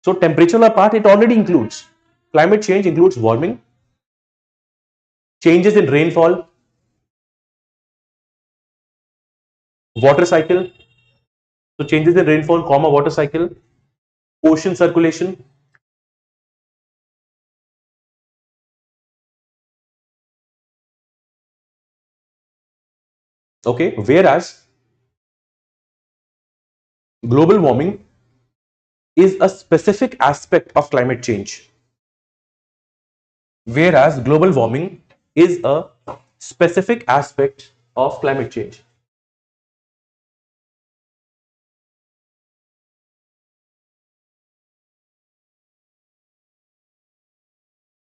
So temperature part it already includes. Climate change includes warming, changes in rainfall, water cycle. So changes in rainfall, comma, water cycle, ocean circulation. Okay, whereas global warming is a specific aspect of climate change. Whereas global warming is a specific aspect of climate change.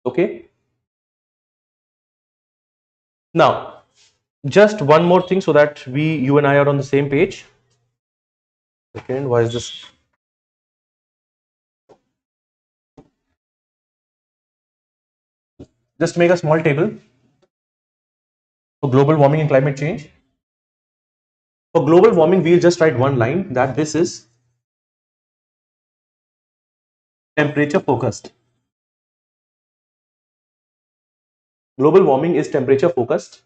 Okay. Now, just one more thing so that you and I are on the same page. Second, why is this? Just make a small table for global warming and climate change. For global warming, we'll just write one line that this is temperature focused. Global warming is temperature focused.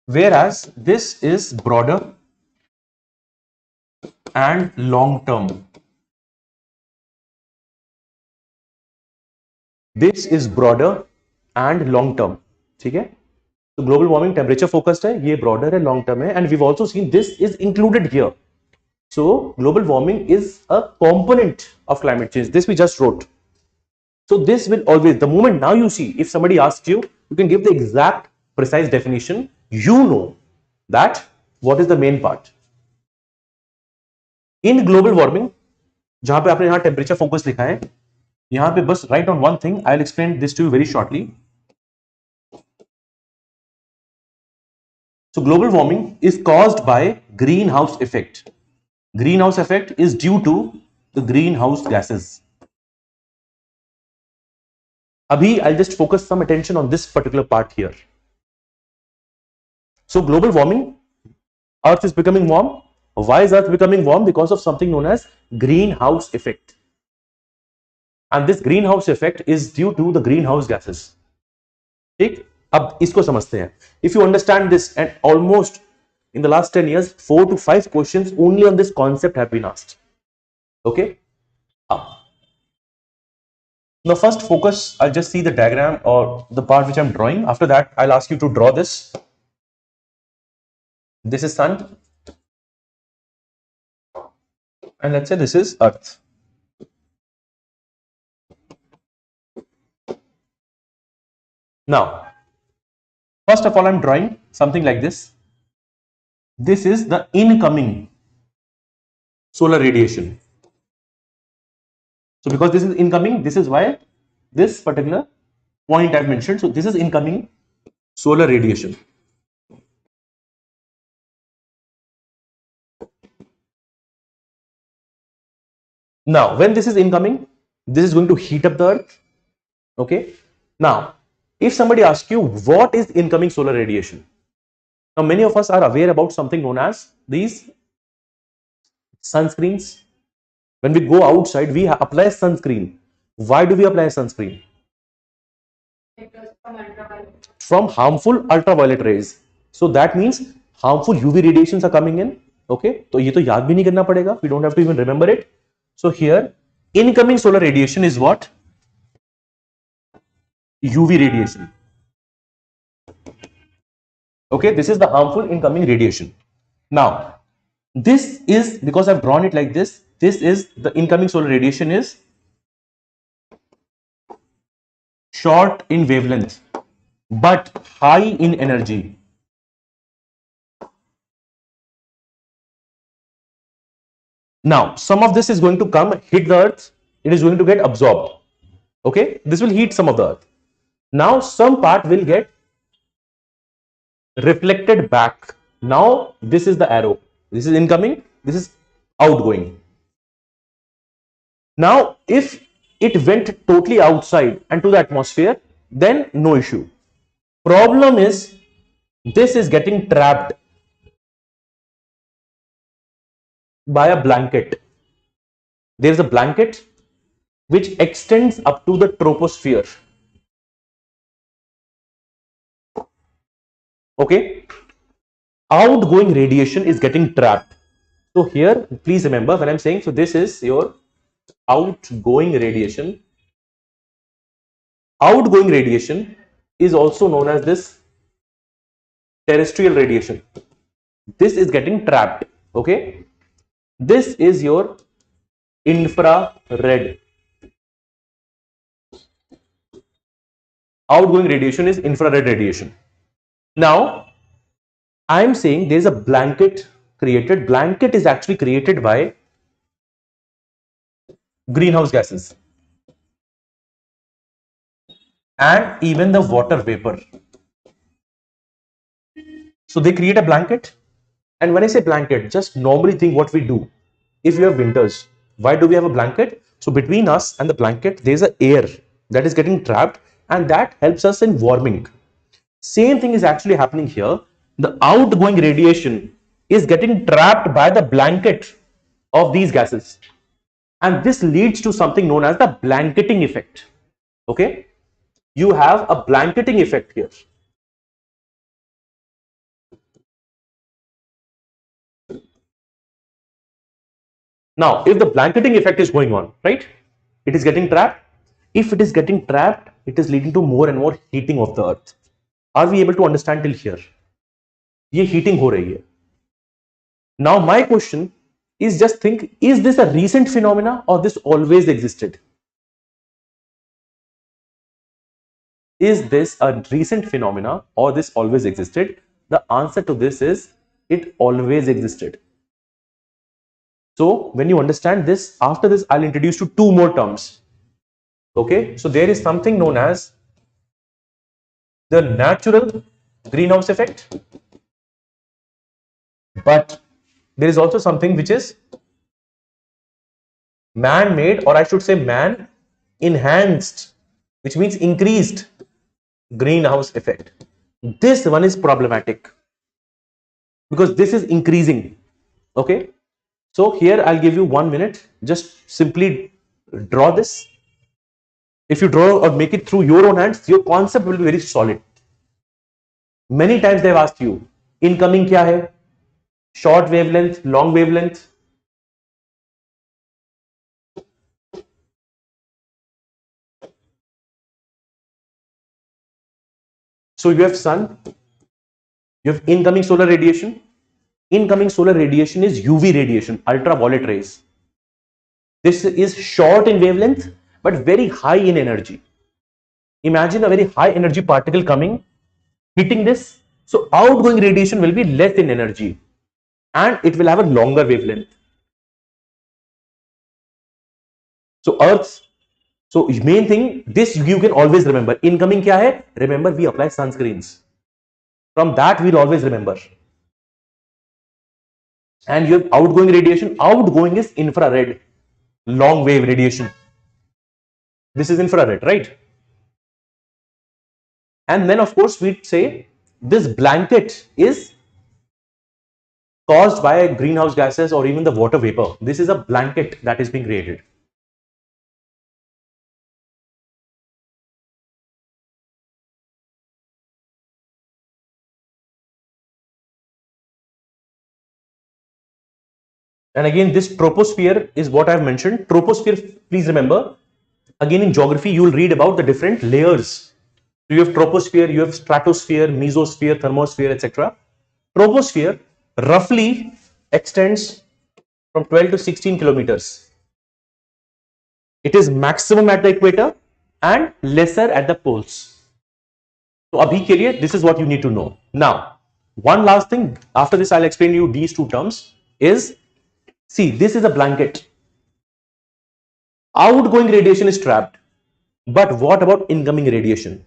Whereas this is broader and long term. This is broader and long term. ठीक है? So global warming temperature focused है, ये broader है, long term है, and we've also seen this is included here. So global warming is a component of climate change. This we just wrote. So this will always, the moment now you see, if somebody asks you, you can give the exact precise definition. You know that what is the main part. In global warming, जहां पे आपने यहां temperature focus लिखा है, यहां पे बस write on one thing. I'll explain this to you very shortly. So global warming is caused by greenhouse effect. Greenhouse effect is due to the greenhouse gases. Abhi, I'll just focus some attention on this particular part here. So global warming, Earth is becoming warm. Why is Earth becoming warm? Because of something known as greenhouse effect. And this greenhouse effect is due to the greenhouse gases. ठीक? अब इसको समझते हैं. If you understand this, and almost in the last 10 years 4 to 5 questions only on this concept have been asked. Okay, now first focus, I'll just see the diagram or the part which I'm drawing. After that I'll ask you to draw this. This is sun, and let's say this is earth. Now first of all I'm drawing something like this. This is the incoming solar radiation. So because this is incoming, this is why this particular point I've mentioned. So this is incoming solar radiation. Now when this is incoming, this is going to heat up the earth. Okay, now if somebody asks you what is incoming solar radiation, now many of us are aware about something known as these sunscreens. When we go outside, we apply sunscreen. Why do we apply sunscreen? From harmful ultraviolet rays. So that means harmful UV radiations are coming in. Okay, so ये तो याद भी नहीं करना पड़ेगा. We don't have to even remember it. So here, incoming solar radiation is what? UV radiation. Okay, this is the harmful incoming radiation. Now, this is, because I've drawn it like this, this is the incoming solar radiation is short in wavelength but high in energy. Now, some of this is going to come, hit the earth, it is going to get absorbed. Okay, this will heat some of the earth. Now, some part will get reflected back. Now, this is the arrow. This is incoming, this is outgoing. Now, if it went totally outside and to the atmosphere, then no issue. Problem is, this is getting trapped by a blanket. There is a blanket which extends up to the troposphere. Okay, outgoing radiation is getting trapped. So here, please remember when I'm saying, so this is your outgoing radiation. Outgoing radiation is also known as this terrestrial radiation. This is getting trapped. Okay, this is your infrared. Outgoing radiation is infrared radiation. Now, I'm saying there's a blanket created. Blanket is actually created by greenhouse gases and even the water vapor. So they create a blanket. And when I say blanket, just normally think what we do. If you have winters, why do we have a blanket? So between us and the blanket, there's an air that is getting trapped, and that helps us in warming. Same thing is actually happening here. The outgoing radiation is getting trapped by the blanket of these gases. And this leads to something known as the blanketing effect. Okay, you have a blanketing effect here. Now, if the blanketing effect is going on, right, it is getting trapped. If it is getting trapped, it is leading to more and more heating of the earth. Are we able to understand till here? ये heating हो रही है. Now, my question is, just think, is this a recent phenomena or this always existed? Is this a recent phenomena or this always existed? The answer to this is it always existed. So when you understand this, after this I'll introduce you two more terms. Okay, so there is something known as the natural greenhouse effect, but there is also something which is man-made, or I should say man enhanced, which means increased greenhouse effect. This one is problematic because this is increasing. Okay, so here I'll give you 1 minute, just simply draw this. If you draw or make it through your own hands, your concept will be very solid. Many times they've asked you, incoming क्या है? Short wavelength, long wavelength. So you have sun, you have incoming solar radiation. Incoming solar radiation is UV radiation, ultraviolet rays. This is short in wavelength, but very high in energy. Imagine a very high energy particle coming, hitting this. So outgoing radiation will be less in energy and it will have a longer wavelength. So Earth's, so main thing, this you can always remember. Incoming kya hai? Remember, we apply sunscreens. From that, we'll always remember. And you have outgoing radiation. Outgoing is infrared, long wave radiation. This is infrared, right? And then, of course, we'd say this blanket is caused by greenhouse gases or even the water vapor. This is a blanket that is being created. And again, this troposphere is what I've mentioned. Troposphere, please remember, again in geography, you will read about the different layers. So you have troposphere, you have stratosphere, mesosphere, thermosphere, etc. Troposphere roughly extends from 12 to 16 kilometers. It is maximum at the equator and lesser at the poles. So abhi ke liye, this is what you need to know. Now, one last thing, after this I'll explain you these two terms is, see, this is a blanket. Outgoing radiation is trapped. But what about incoming radiation?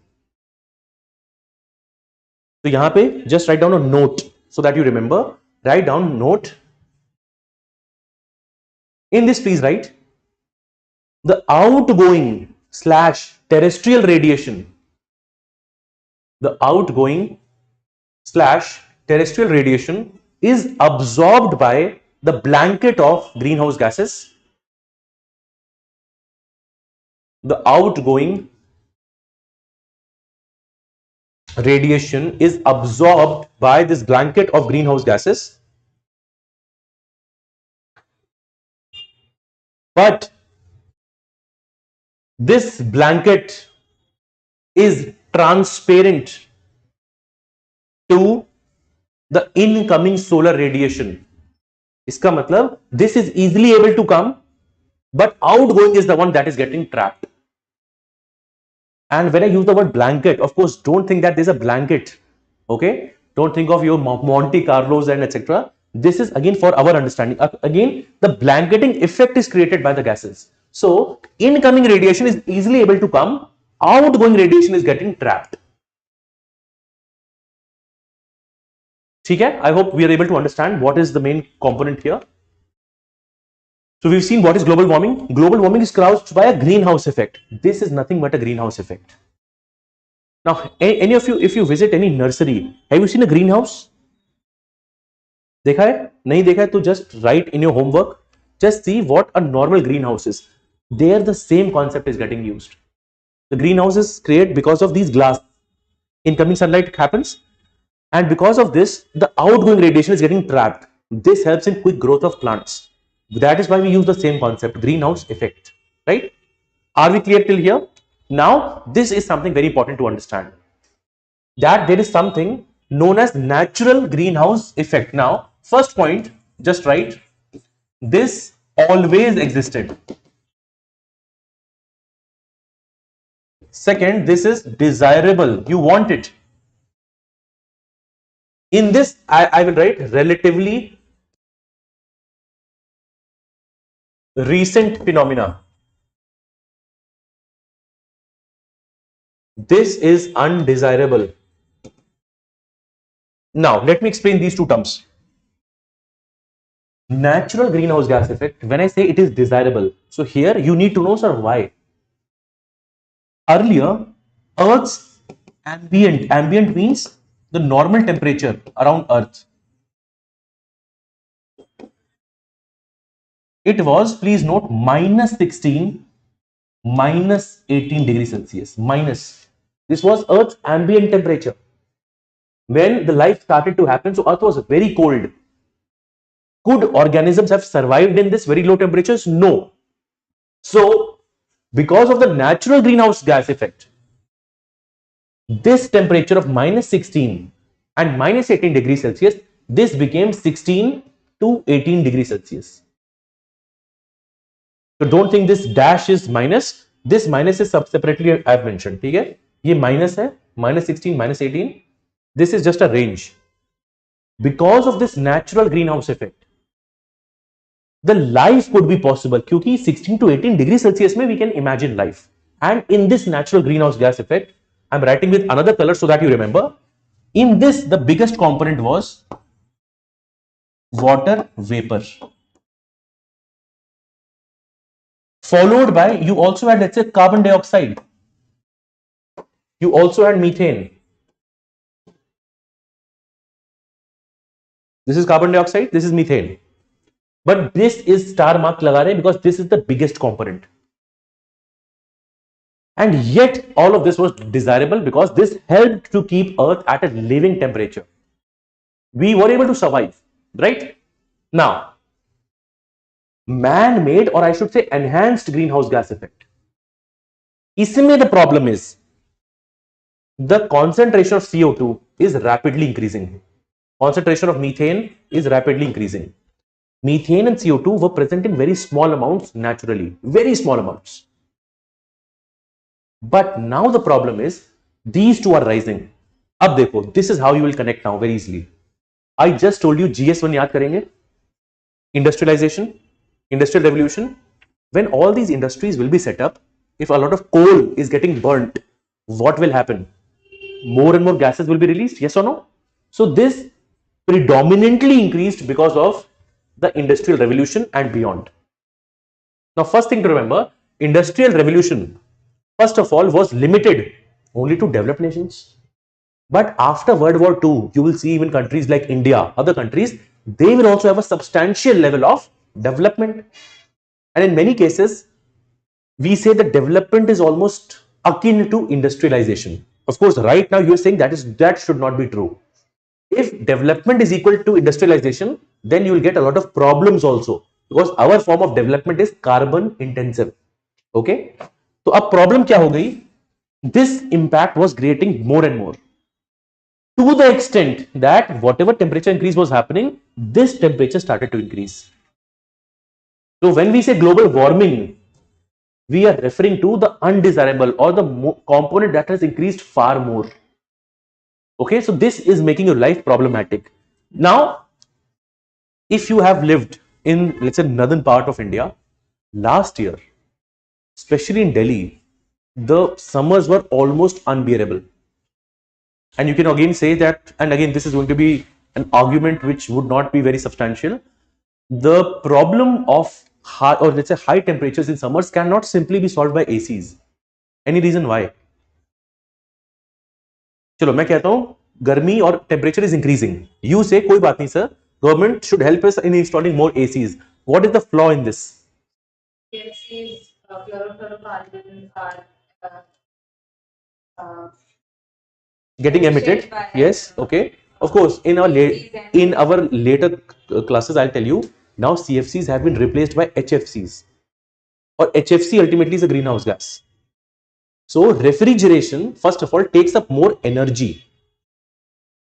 So yahan pe just write down a note so that you remember. Write down note. In this, please write the outgoing / terrestrial radiation. The outgoing / terrestrial radiation is absorbed by the blanket of greenhouse gases. The outgoing radiation is absorbed by this blanket of greenhouse gases, but this blanket is transparent to the incoming solar radiation. Iska matlab, this is easily able to come, but outgoing is the one that is getting trapped. And when I use the word blanket, of course, don't think that there's a blanket. Okay, don't think of your Monte Carlos and etc. This is again for our understanding. Again, the blanketing effect is created by the gases. So incoming radiation is easily able to come, outgoing radiation is getting trapped. Okay, I hope we are able to understand what is the main component here. So we've seen what is global warming. Global warming is caused by a greenhouse effect. This is nothing but a greenhouse effect. Now, any of you, if you visit any nursery, have you seen a greenhouse? देखा है? नहीं देखा है तो just write in your homework. Just see what a normal greenhouse is. There the same concept is getting used. The greenhouse is created because of these glass. Incoming sunlight happens, and because of this, the outgoing radiation is getting trapped. This helps in quick growth of plants. That is why we use the same concept, greenhouse effect, right? Are we clear till here? Now, this is something very important to understand, that there is something known as natural greenhouse effect. Now, first point, just write, this always existed. Second, this is desirable. You want it. In this, I will write relatively recent phenomena. This is undesirable. Now, let me explain these two terms. Natural greenhouse gas effect, when I say it is desirable, so here you need to know, sir, why. Earlier, Earth's ambient means the normal temperature around Earth. It was, please note, -16, -18 degrees Celsius, minus. This was Earth's ambient temperature. when the life started to happen, so Earth was very cold. Could organisms have survived in this very low temperatures? No. So, because of the natural greenhouse gas effect, this temperature of minus 16 and minus 18 degrees Celsius, this became 16 to 18 degrees Celsius. So don't think this dash is minus. This minus is separately I have mentioned. ठीक है? ये minus है, minus 16, minus 18. This is just a range. Because of this natural greenhouse effect, the life could be possible. क्योंकि 16 to 18 degrees Celsius में we can imagine life. And in this natural greenhouse gas effect, I'm writing with another color so that you remember. In this, the biggest component was water vapor. Followed by, you also had, let's say, carbon dioxide. You also had methane. This is carbon dioxide, this is methane. But this is star mark laga rahe because this is the biggest component. And yet, all of this was desirable because this helped to keep Earth at a living temperature. We were able to survive, right? Now, man-made, or I should say enhanced greenhouse gas effect. Isme the problem is, the concentration of CO2 is rapidly increasing. Concentration of methane is rapidly increasing. Methane and CO2 were present in very small amounts naturally, very small amounts. But now the problem is, these two are rising. Ab dekho, this is how you will connect now very easily. I just told you GS1 yaad karenge. Industrialization, industrial revolution. When all these industries will be set up, if a lot of coal is getting burnt, what will happen? More and more gases will be released, yes or no? So this predominantly increased because of the industrial revolution and beyond. Now, first thing to remember, industrial revolution, first of all, was limited only to developed nations. But after World War II, you will see even countries like India, other countries, they will also have a substantial level of development. And in many cases, we say that development is almost akin to industrialization. Of course, right now you are saying that should not be true. If development is equal to industrialization, then you will get a lot of problems also, because our form of development is carbon intensive. Okay, so a problem kya ho gayi? This impact was creating more and more, to the extent that whatever temperature increase was happening, this temperature started to increase. So when we say global warming, we are referring to the undesirable or the component that has increased far more. Okay, so this is making your life problematic. Now, if you have lived in, let's say, northern part of India, last year, especially in Delhi, the summers were almost unbearable. And you can again say that, and again, this is going to be an argument which would not be very substantial. The problem of high, or let's say high temperatures in summers cannot simply be solved by ACs. Any reason why? चलो मैं कहता हूं गर्मी और temperature is increasing. You से कोई बात नहीं sir, government should help us in installing more ACs. What is the flaw in this? Getting emitted, yes, okay, of course. In our later classes, I'll tell you, now CFCs have been replaced by HFCs, or HFC ultimately is a greenhouse gas. So refrigeration, first of all, takes up more energy.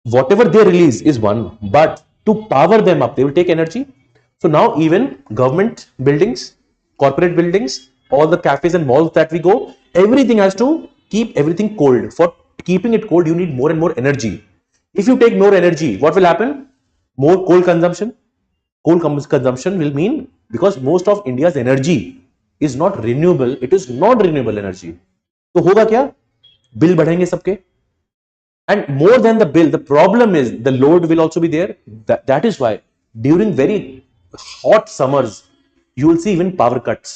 Whatever they release is one, but to power them up, they will take energy. So now even government buildings, corporate buildings, all the cafes and malls that we go, everything has to keep everything cold. For keeping it cold, you need more and more energy. If you take more energy, what will happen? More coal consumption. Coal consumption will mean, because most of India's energy is not renewable, it is not renewable energy. तो होगा क्या? Bill बढ़ेंगे सबके. And more than the bill, the problem is the load will also be there. That is why during very hot summers, you will see even power cuts.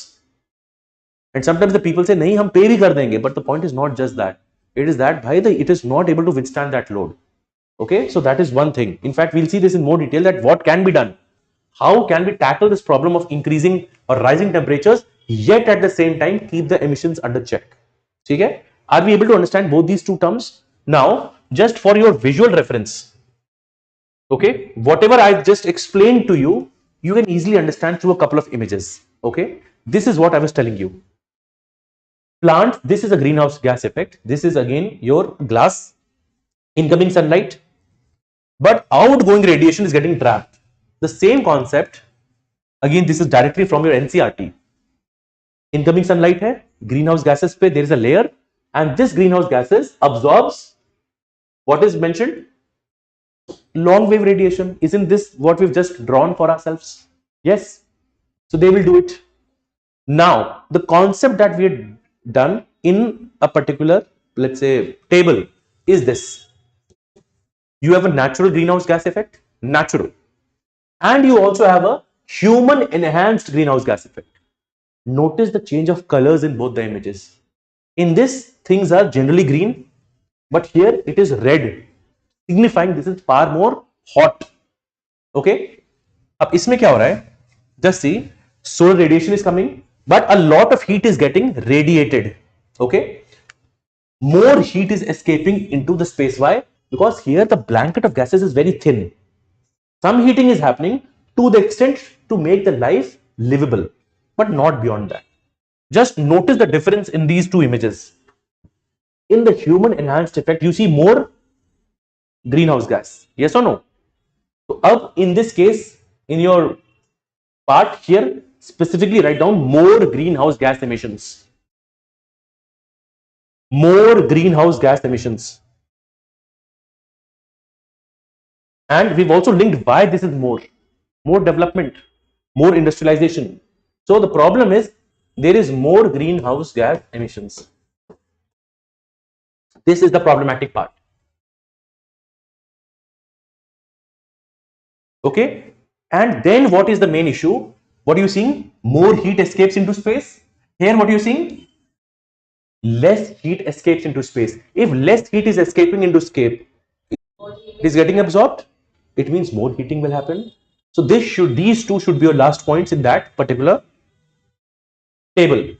And sometimes the people say, nahi, hum pay bhi kar denge. But the point is not just that. It is that, bhai, it is not able to withstand that load. Okay, so that is one thing. In fact, we'll see this in more detail, that what can be done. How can we tackle this problem of increasing or rising temperatures, yet at the same time keep the emissions under check? Okay? Are we able to understand both these two terms? Now, just for your visual reference, okay, whatever I've just explained to you, you can easily understand through a couple of images. Okay, this is what I was telling you. Plant, this is a greenhouse gas effect. This is again your glass, incoming sunlight, but outgoing radiation is getting trapped. The same concept, again, this is directly from your NCRT. Incoming sunlight hai, greenhouse gases pe there is a layer, and this greenhouse gases absorbs what is mentioned, long wave radiation. Isn't this what we've just drawn for ourselves? Yes. So they will do it. Now, the concept that we had done in a particular, let's say, table is this. You have a natural greenhouse gas effect, natural, and you also have a human enhanced greenhouse gas effect. Notice the change of colors in both the images. In this, things are generally green, but here it is red, signifying this is far more hot. Okay, अब इसमें क्या हो रहा है? Just see, solar radiation is coming, but a lot of heat is getting radiated. Okay, more heat is escaping into the space. Why? Because here the blanket of gases is very thin. Some heating is happening to the extent to make the life livable, but not beyond that. Just notice the difference in these two images. In the human enhanced effect, you see more greenhouse gas. Yes or no? So, up in this case, in your part here, specifically write down more greenhouse gas emissions. More greenhouse gas emissions. And we've also linked why this is more development, more industrialization. So the problem is there is more greenhouse gas emissions. This is the problematic part. Okay, and then what is the main issue? What are you seeing? More heat escapes into space. Here what are you seeing? Less heat escapes into space. If less heat is escaping into space, it is getting absorbed, it means more heating will happen. So these two should be your last points in that particular table.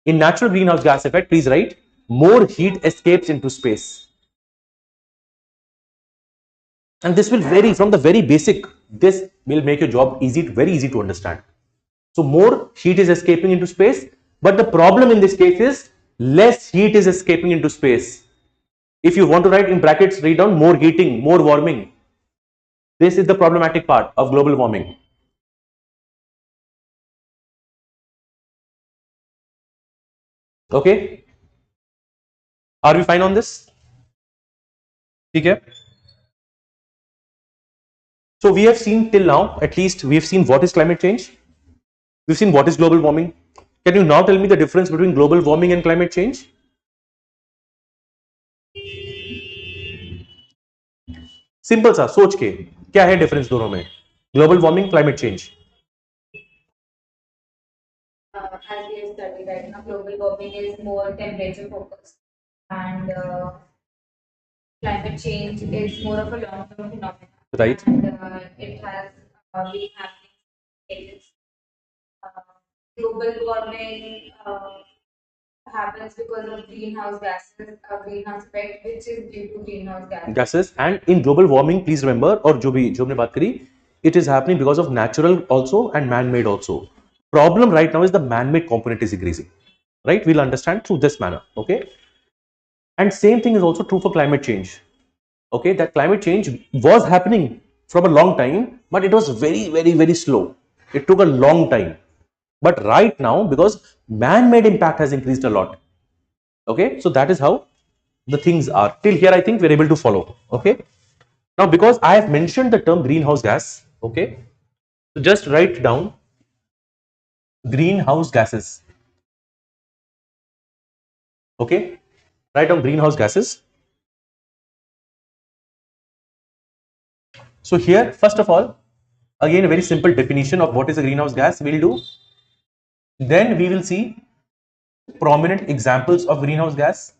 In natural greenhouse gas effect, please write more heat escapes into space. And this will vary from the very basic. This will make your job very easy to understand. So more heat is escaping into space, but the problem in this case is less heat is escaping into space. If you want to write in brackets, write down more heating, more warming. This is the problematic part of global warming. Okay, are we fine on this? Okay. So we have seen till now, at least we have seen what is climate change. We've seen what is global warming. Can you now tell me the difference between global warming and climate change? Simple सा सोच के क्या है difference दोनों में, global warming climate change? As we have studied right now, global warming is more temperature focused, and climate change is more of a long-term phenomenon. Right. And it has been happening ages. Global warming happens because of greenhouse gases, greenhouse effect, which is due to greenhouse gases. And in global warming, please remember, और जो हमने बात करी, it is happening because of natural also and man-made also. Problem right now is the man-made component is increasing. Right? We'll understand through this manner. Okay. And same thing is also true for climate change. Okay, that climate change was happening from a long time, but it was very slow. It took a long time. But right now, because man-made impact has increased a lot. Okay, so that is how the things are. Till here, I think we're able to follow. Okay. Now, because I have mentioned the term greenhouse gas, okay, so just write down greenhouse gases. Okay, write down greenhouse gases. So here, first of all, again a very simple definition of what is a greenhouse gas we'll do. Then we will see prominent examples of greenhouse gas.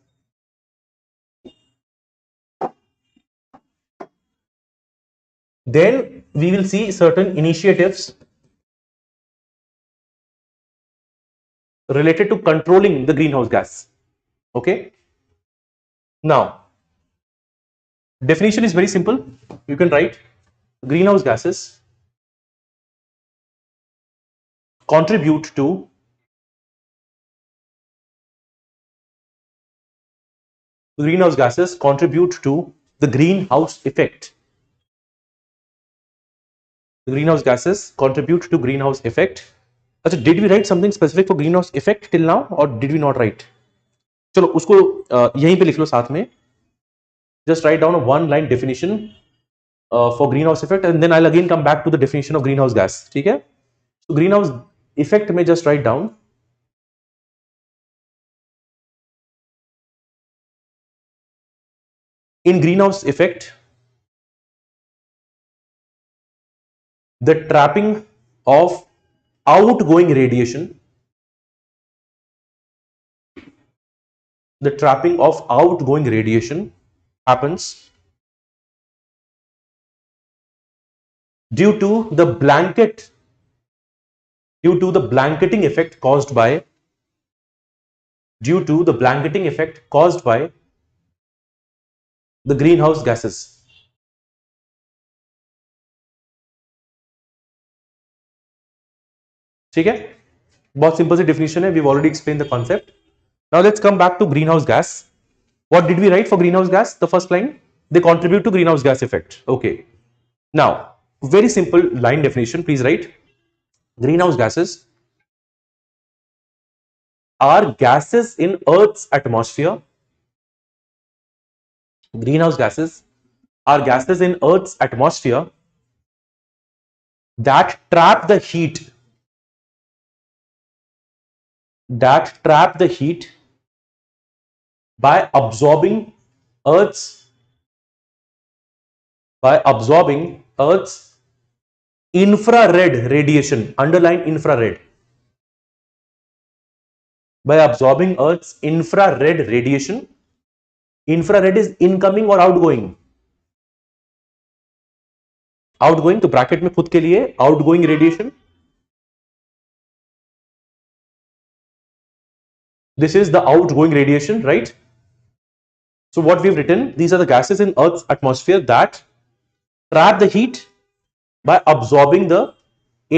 Then we will see certain initiatives related to controlling the greenhouse gas. Okay. Now, Definition is very simple. You can write greenhouse gases contribute to greenhouse gases contribute to the greenhouse effect. The greenhouse gases contribute to greenhouse effect. अच्छा, did we write something specific for greenhouse effect till now or did we not write? चलो उसको यहीं पे लिख लो साथ में. Just write down a one line definition for greenhouse effect and then I'll again come back to the definition of greenhouse gas. ठीक है? So greenhouse effect में just write down in greenhouse effect the trapping of outgoing radiation, the trapping of outgoing radiation happens due to the blanketing effect caused by the greenhouse gases. ठीक है, बहुत simple सी definition है. We have already explain the concept. Now let's come back to greenhouse gas. What did we write for greenhouse gas? The first line, they contribute to greenhouse gas effect. Okay, now very simple line definition. Please write greenhouse gases are gases in Earth's atmosphere. Greenhouse gases are gases in Earth's atmosphere that trap the heat by absorbing Earth's infrared radiation. Underline infrared. By absorbing Earth's infrared radiation. Infrared is incoming or outgoing? Outgoing. तो bracket में खुद के लिए outgoing radiation. This is the outgoing radiation, right? So what we've written, these are the gases in Earth's atmosphere that trap the heat by absorbing the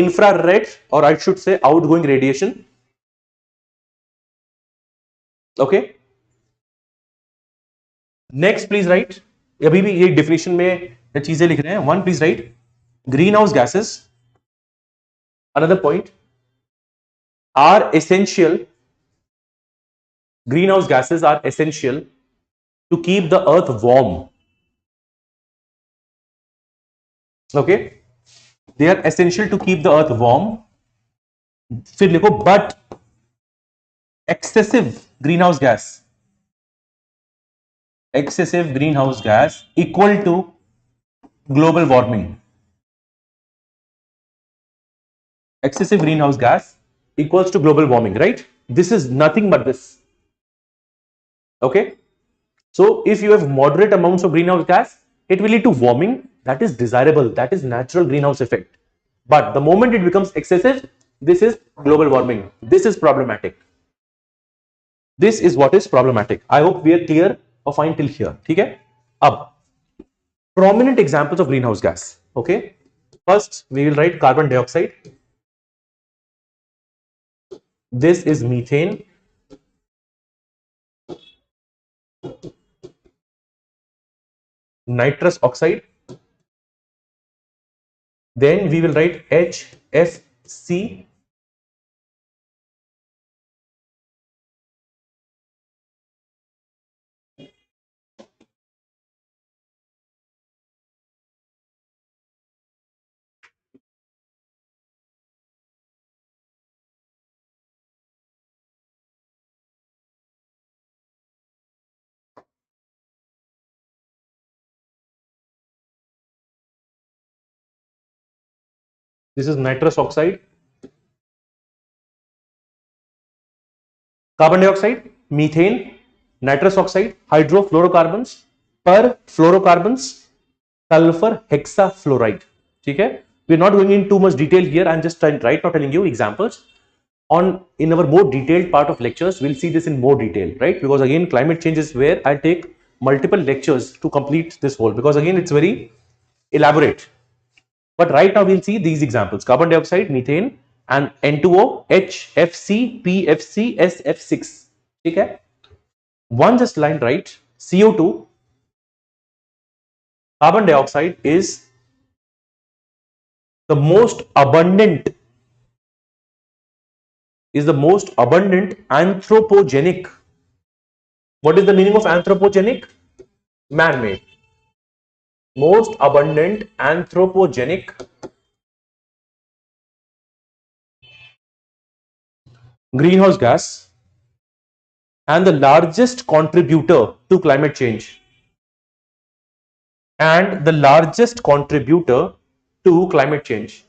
infrared, or I should say outgoing radiation. Okay. Next, please write. अभी भी ये definition में चीजें लिख रहे हैं. One, please write greenhouse gases. Another point are essential. Greenhouse gases are essential to keep the earth warm. Okay. They are essential to keep the earth warm. फिर लिखो but excessive greenhouse gas equal to global warming. Excessive greenhouse gas equals to global warming, right? This is nothing but this. Okay. So if you have moderate amounts of greenhouse gas, it will lead to warming. That is desirable, that is natural greenhouse effect. But the moment it becomes excessive, this is global warming. This is problematic. This is what is problematic. I hope we are clear or fine till here. ठीक है? अब prominent examples of greenhouse gas. Okay. First, we will write carbon dioxide. This is methane. Nitrous oxide. Then we will write HFC. This is nitrous oxide. Carbon dioxide, methane, nitrous oxide, hydrofluorocarbons, perfluorocarbons, sulfur hexafluoride. ठीक है? We're not going in too much detail here. I'm just right now telling you examples. In our more detailed part of lectures, we'll see this in more detail, right? Because again, climate change is where I'll take multiple lectures to complete this whole, because again it's very elaborate. But right now we'll see these examples: carbon dioxide, methane, and N2O, HFC, PFC, SF6. Okay? One just line right, CO2, carbon dioxide is the most abundant, anthropogenic. What is the meaning of anthropogenic? Man-made. Most abundant anthropogenic greenhouse gas and the largest contributor to climate change. And the largest contributor to climate change.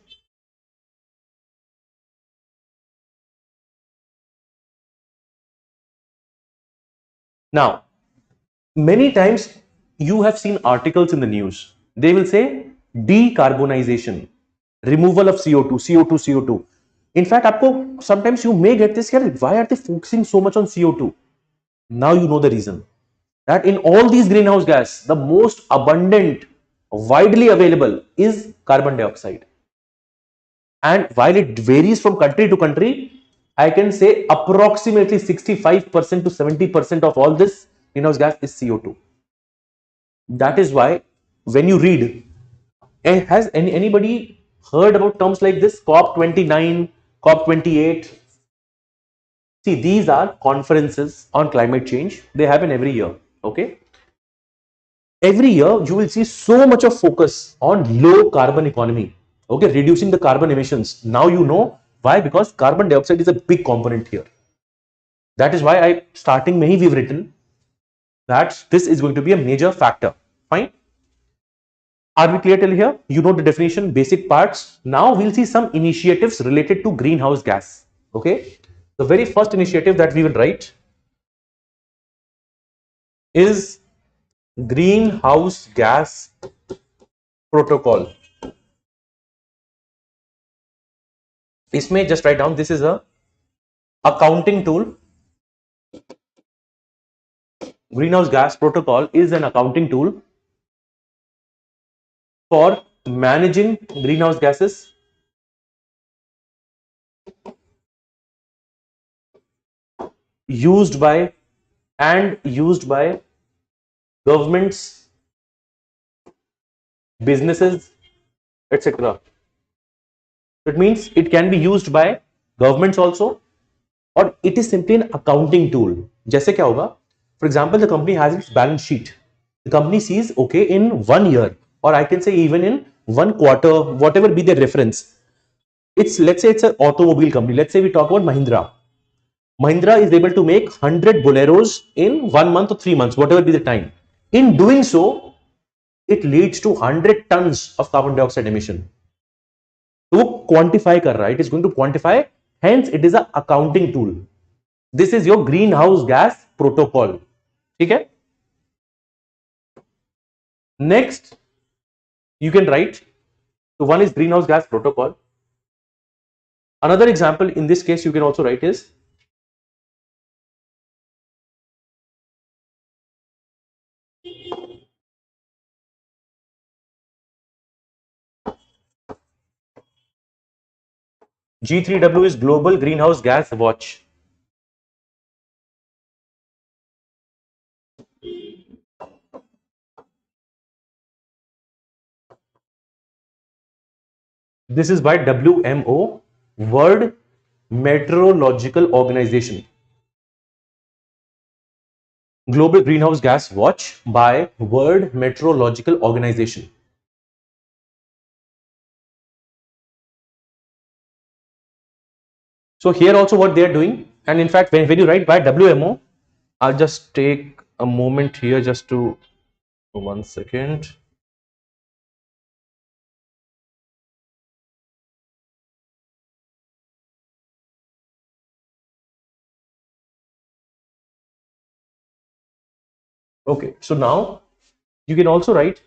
Now, many times you have seen articles in the news. They will say decarbonization, removal of CO2, CO2, CO2. In fact, आपको sometimes you may get this, why are they focusing so much on CO2? Now you know the reason. That in all these greenhouse gas, the most abundant, widely available is carbon dioxide. And while it varies from country to country, I can say approximately 65% to 70% of all this greenhouse gas is CO2. That is why when you read, has anybody heard about terms like this? COP29, COP28. See, these are conferences on climate change. They happen every year. Okay. Every year you will see so much of focus on low carbon economy. Okay, reducing the carbon emissions. Now you know why, because carbon dioxide is a big component here. That is why starting mein hi we've written that this is going to be a major factor. Fine. Are we clear till here? You know the definition, basic parts. Now we'll see some initiatives related to greenhouse gas. Okay. The very first initiative that we will write is greenhouse gas protocol. इसमें just write down, this is a accounting tool. Greenhouse gas protocol is an accounting tool for managing greenhouse gases used by governments, businesses, etc. It means it can be used by governments also, or it is simply an accounting tool. जैसे क्या होगा? For example, the company has its balance sheet. The company sees, okay, in 1 year, or I can say even in 1 quarter, whatever be the reference. Let's say it's an automobile company. Let's say we talk about Mahindra. Mahindra is able to make 100 Boleros in 1 month or 3 months, whatever be the time. In doing so, it leads to 100 tons of carbon dioxide emission. तो quantify कर रहा है, it is going to quantify, hence it is a accounting tool. This is your greenhouse gas protocol. ठीक है? Next, you can write, so one is greenhouse gas protocol. Another example in this case you can also write is G3W is Global Greenhouse Gas Watch. This is by WMO, World Meteorological Organization. Global Greenhouse Gas Watch by World Meteorological Organization. So here also what they are doing, and in fact when you write by WMO, I'll just take a moment here just to, 1 second. Okay, so now you can also write,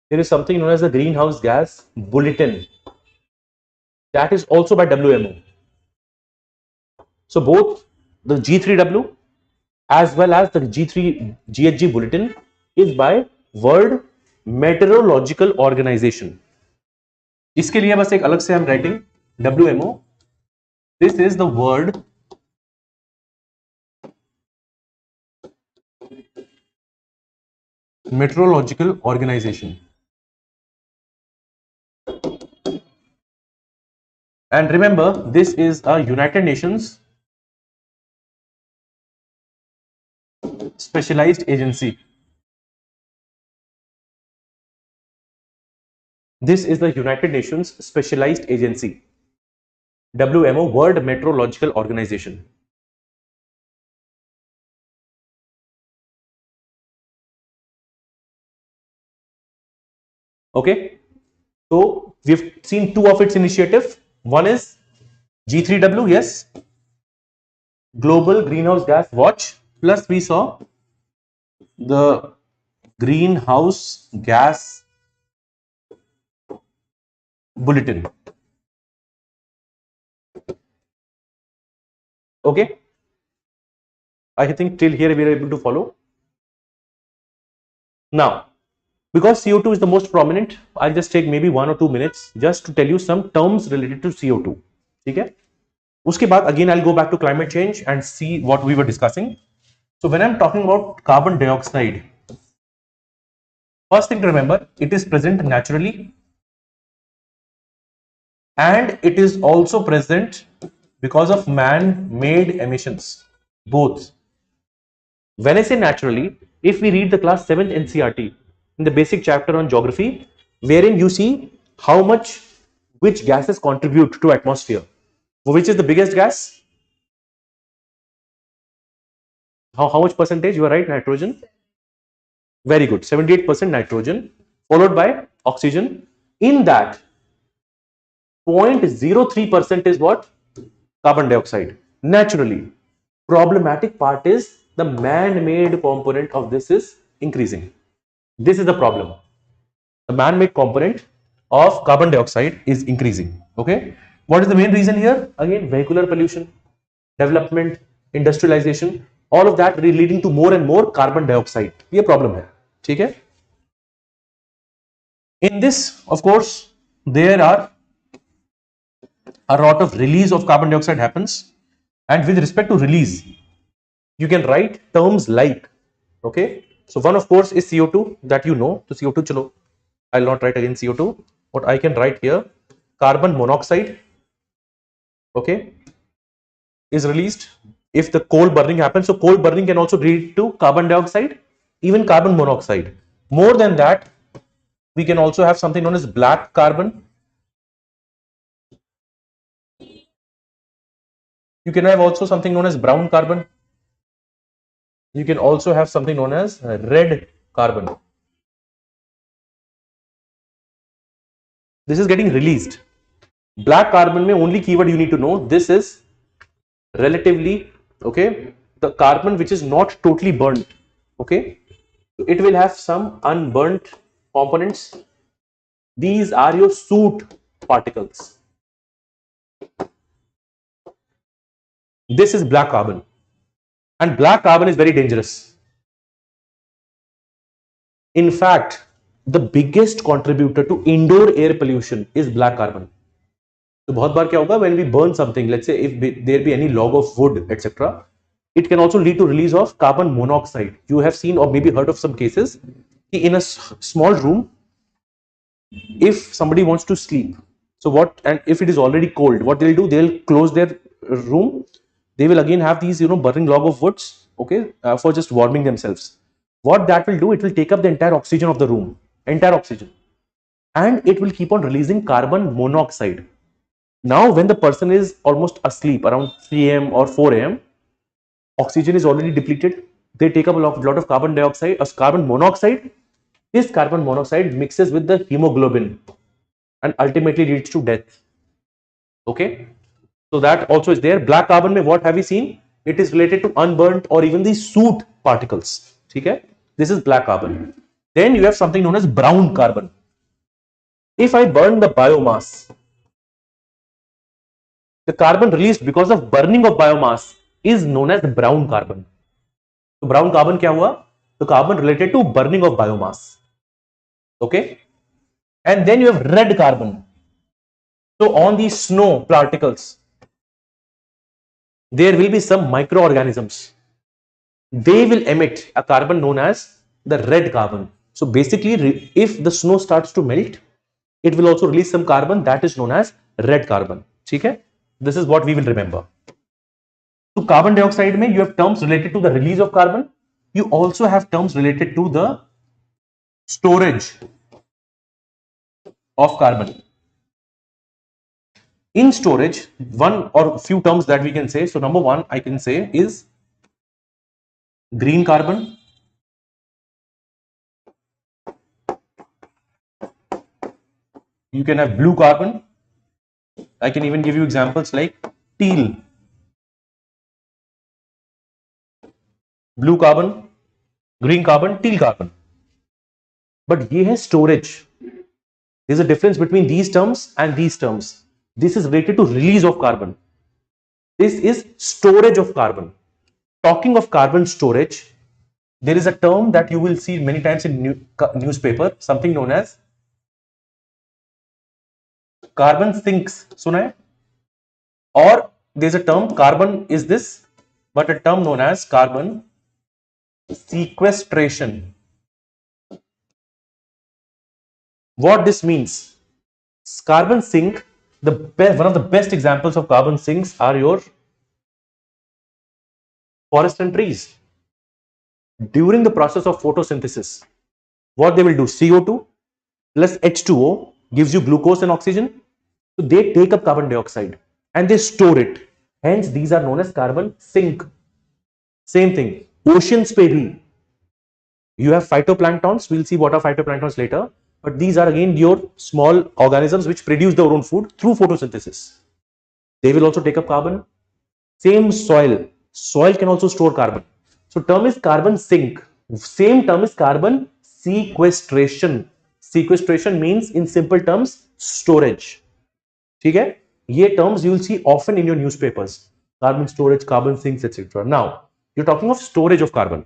there is something known as the Greenhouse Gas Bulletin. That is also by WMO. So both the G3W as well as the G3 GHG bulletin is by World Meteorological Organization. इसके लिए बस एक अलग से हम writing WMO. This is the World Meteorological Organization. And remember, this is a United Nations specialized agency. This is the United Nations specialized agency. WMO, World Meteorological Organization. Okay, so we've seen two of its initiative. One is G3W, yes, Global Greenhouse Gas Watch, plus we saw the Greenhouse Gas Bulletin. Okay, I think till here we are able to follow. Now, because CO2 is the most prominent, I'll just take maybe 1 or 2 minutes just to tell you some terms related to CO2. Okay? Uske baad again I'll go back to climate change and see what we were discussing. So when I'm talking about carbon dioxide, first thing to remember, it is present naturally and it is also present because of man-made emissions, both. When I say naturally, if we read the class 7th NCERT in the basic chapter on geography, wherein you see how much which gases contribute to atmosphere, which is the biggest gas? How much percentage? You are right, nitrogen. Very good, 78% nitrogen, followed by oxygen. In that, 0.03% is what? Carbon dioxide. Naturally. Problematic part is the man-made component of this is increasing. This is the problem. The man-made component of carbon dioxide is increasing. Okay. What is the main reason here? Again, vehicular pollution, development, industrialization, all of that leading to more and more carbon dioxide. ये problem है. ठीक है? In this, of course, there are a lot of release of carbon dioxide happens, and with respect to release, you can write terms like, okay, so one of course is CO2 that you know. So CO2 chalo, I'll not write again CO2. What I can write here, carbon monoxide, okay, is released if the coal burning happens. So coal burning can also lead to carbon dioxide, even carbon monoxide. More than that, we can also have something known as black carbon. You can have also something known as brown carbon. You can also have something known as red carbon. This is getting released. Black carbon mein only keyword you need to know, this is relatively, okay, the carbon which is not totally burnt, okay, it will have some unburnt components. These are your soot particles. This is black carbon, and black carbon is very dangerous. In fact, the biggest contributor to indoor air pollution is black carbon. तो बहुत बार क्या होगा, when we burn something, let's say if there be any log of wood, etc., it can also lead to release of carbon monoxide. You have seen or maybe heard of some cases in a small room, if somebody wants to sleep, so what, and if it is already cold, what they'll do, they'll close their room. They will again have these, burning log of woods, okay, for just warming themselves. What that will do, it will take up the entire oxygen of the room, entire oxygen, and it will keep on releasing carbon monoxide. Now, when the person is almost asleep around 3 a.m. or 4 a.m., oxygen is already depleted. They take up a lot of carbon dioxide, carbon monoxide. This carbon monoxide mixes with the hemoglobin and ultimately leads to death. Okay, so that also is there. Black carbon, mein what have we seen? It is related to unburnt or even the soot particles. Okay, this is black carbon. Then you have something known as brown carbon. If I burn the biomass, the carbon released because of burning of biomass is known as the brown carbon. तो brown carbon क्या हुआ? तो carbon related to burning of biomass. Okay, and then you have red carbon. So on these snow particles there will be some microorganisms. They will emit a carbon known as the red carbon. So basically if the snow starts to melt, it will also release some carbon that is known as red carbon. Okay, this is what we will remember. So carbon dioxide mein you have terms related to the release of carbon. You also have terms related to the storage of carbon. In storage, one or few terms that we can say. So number one I can say is green carbon. You can have blue carbon. I can even give you examples like teal, blue carbon, green carbon, teal carbon. But ये है storage. There's a difference between these terms and these terms. This is related to release of carbon. This is storage of carbon. Talking of carbon storage, there is a term that you will see many times in newspaper, something known as carbon sinks. सुना है? Or there's a term, carbon is this, but a term known as carbon sequestration. What this means? Carbon sink, one of the best examples of carbon sinks are your forests and trees. During the process of photosynthesis, what they will do? CO2 plus H2O gives you glucose and oxygen. So they take up carbon dioxide and they store it. Hence, these are known as carbon sink. Same thing. Oceans pe bhi. You have phytoplanktons. We'll see what are phytoplanktons later. But these are again your small organisms which produce their own food through photosynthesis. They will also take up carbon. Same soil. Soil can also store carbon. So term is carbon sink. Same term is carbon sequestration. Sequestration means in simple terms storage. ठीक है? ये terms you will see often in your newspapers. Carbon storage, carbon sinks, etc. Now you're talking of storage of carbon.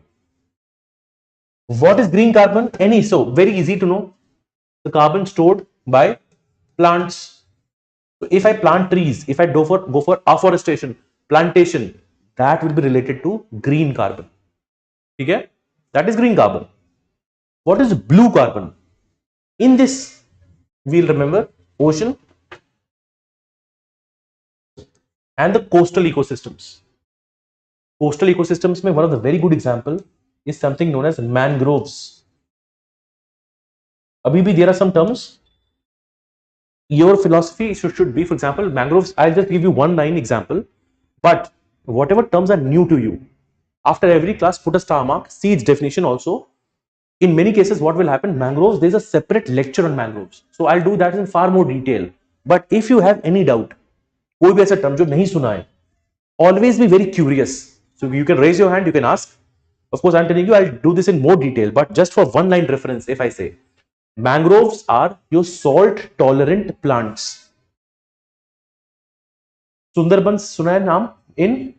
What is green carbon? Any, so very easy to know. The carbon stored by plants. So if I plant trees, if I go for afforestation, plantation, that will be related to green carbon. Okay? That is green carbon. What is blue carbon? In this, we'll remember ocean and the coastal ecosystems. Coastal ecosystems mein one of the very good example is something known as mangroves. Abhi bhi there are some terms. Your philosophy should be, for example, mangroves. I'll just give you one line example, but whatever terms are new to you, after every class, put a star mark, see its definition also. In many cases, what will happen? Mangroves, there's a separate lecture on mangroves. So I'll do that in far more detail. But if you have any doubt, कोई भी ऐसा term जो नहीं सुना है, always be very curious. So you can raise your hand, you can ask. Of course, I'm telling you, I'll do this in more detail, but just for one line reference, if I say, mangroves are your salt tolerant plants. Sundarbans सुना है नाम in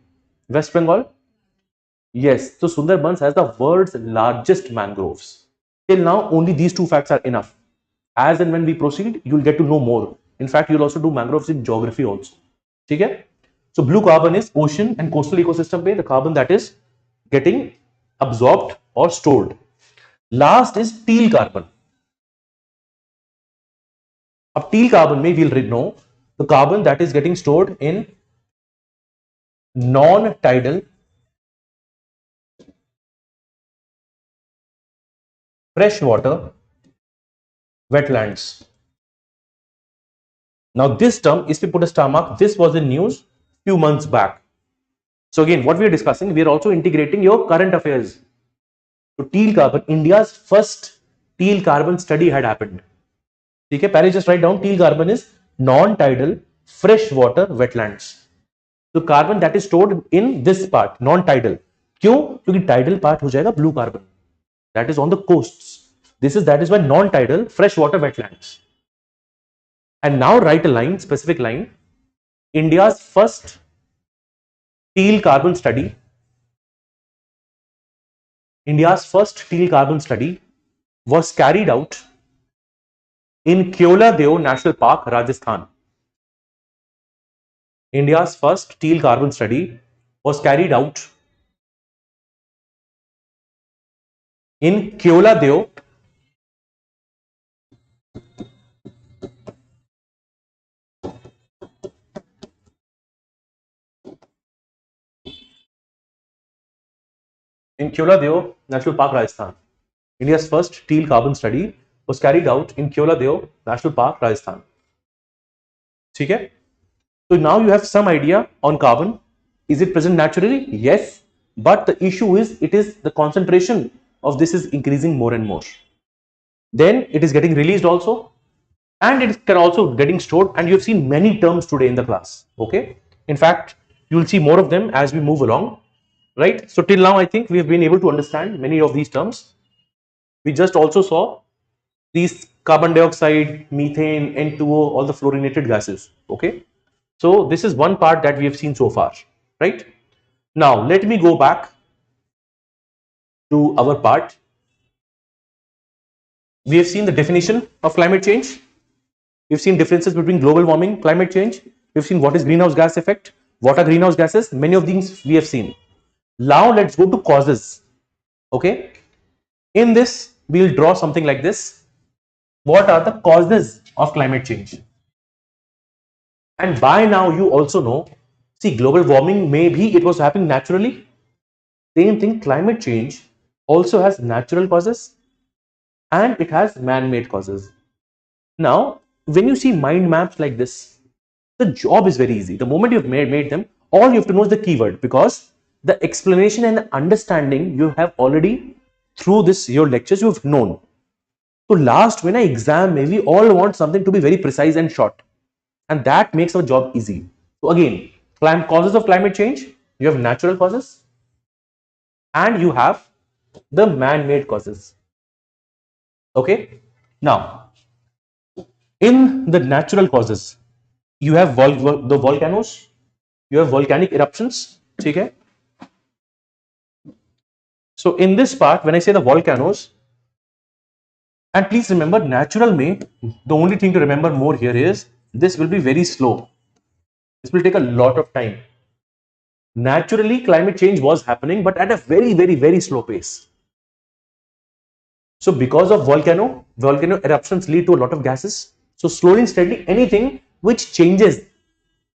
West Bengal? Yes, so Sundarbans has the world's largest mangroves. Till now, only these two facts are enough. As and when we proceed, you'll get to know more. In fact, you'll also do mangroves in geography also. Okay? So blue carbon is ocean and coastal ecosystem पे the carbon that is getting absorbed or stored. Last is teal carbon. Ab teal carbon में we'll know the carbon that is getting stored in non-tidal freshwater wetlands. Now this term, if we put a star mark, this was in news few months back. So again, what we are discussing, we are also integrating your current affairs. So teal carbon, India's first teal carbon study had happened. Okay, पहले just write down teal carbon is non-tidal freshwater wetlands. So carbon that is stored in this part, non-tidal. क्यों? क्योंकि tidal part हो जाएगा blue carbon. That is on the coasts. That is why non-tidal freshwater wetlands. And now write a line, specific line. India's first teal carbon study India's first teal carbon study was carried out in Kyola Deo National Park, Rajasthan. India's first teal carbon study was carried out in Kyola Deo National Park, Rajasthan. India's first teal carbon study was carried out in Kyola Deo National Park, Rajasthan. Okay? So now you have some idea on carbon. Is it present naturally? Yes. But the issue is it is the concentration of this is increasing more and more. Then it is getting released also, and it can also getting stored, and you've seen many terms today in the class. Okay. In fact, you will see more of them as we move along. Right. So till now, I think we have been able to understand many of these terms. We just also saw these carbon dioxide, methane, N2O, all the fluorinated gases. Okay. So this is one part that we have seen so far, right? Now let me go back to our part. We have seen the definition of climate change. We've seen differences between global warming, climate change. We've seen what is greenhouse gas effect, what are greenhouse gases. Many of these we have seen. Now let's go to causes. Okay. In this, we'll draw something like this. What are the causes of climate change? And by now you also know, see, global warming, maybe it was happening naturally. Same thing, climate change also has natural causes and it has man-made causes. Now, when you see mind maps like this, the job is very easy. The moment you've made them, all you have to know is the keyword, because the explanation and understanding you have already through this your lectures you've known. So last when I exam, maybe all want something to be very precise and short, and that makes our job easy. So again, causes of climate change, you have natural causes and you have the man-made causes. Okay. Now, in the natural causes, you have the volcanoes, you have volcanic eruptions. Okay. So in this part, when I say the volcanoes, and please remember, natural may, the only thing to remember more here is this will be very slow. This will take a lot of time. Naturally, climate change was happening, but at a very, very, very slow pace. So because of volcano eruptions lead to a lot of gases. So slowly and steadily, anything which changes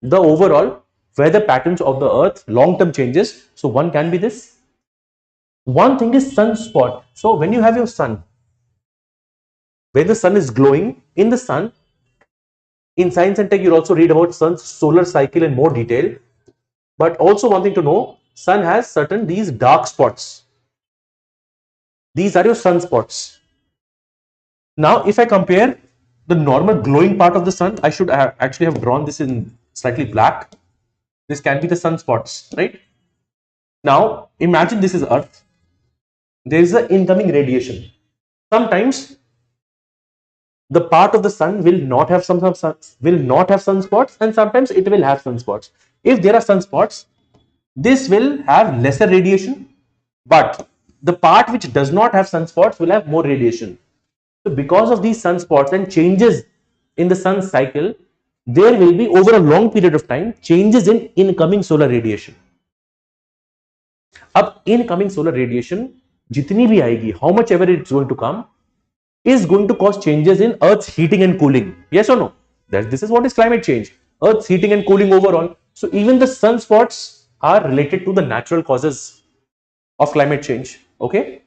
the overall weather patterns of the earth, long-term changes. So one can be this. One thing is sunspot. So when you have your sun, when the sun is glowing, in the sun, in science and tech, you'll also read about sun's solar cycle in more detail. But also one thing to know, sun has certain these dark spots. These are your sunspots. Now, if I compare the normal glowing part of the sun, I should actually have drawn this in slightly black. This can be the sunspots, right? Now, imagine this is Earth. There is an incoming radiation. Sometimes the part of the sun will not have sunspots, and sometimes it will have sunspots. If there are sunspots, this will have lesser radiation, but the part which does not have sunspots will have more radiation. So because of these sunspots and changes in the sun cycle, there will be over a long period of time changes in incoming solar radiation. अब incoming solar radiation जितनी भी आएगी, how much ever it's going to come, is going to cause changes in Earth's heating and cooling. Yes or no? This is what is climate change. Earth's heating and cooling overall. So even the sunspots are related to the natural causes of climate change. Okay.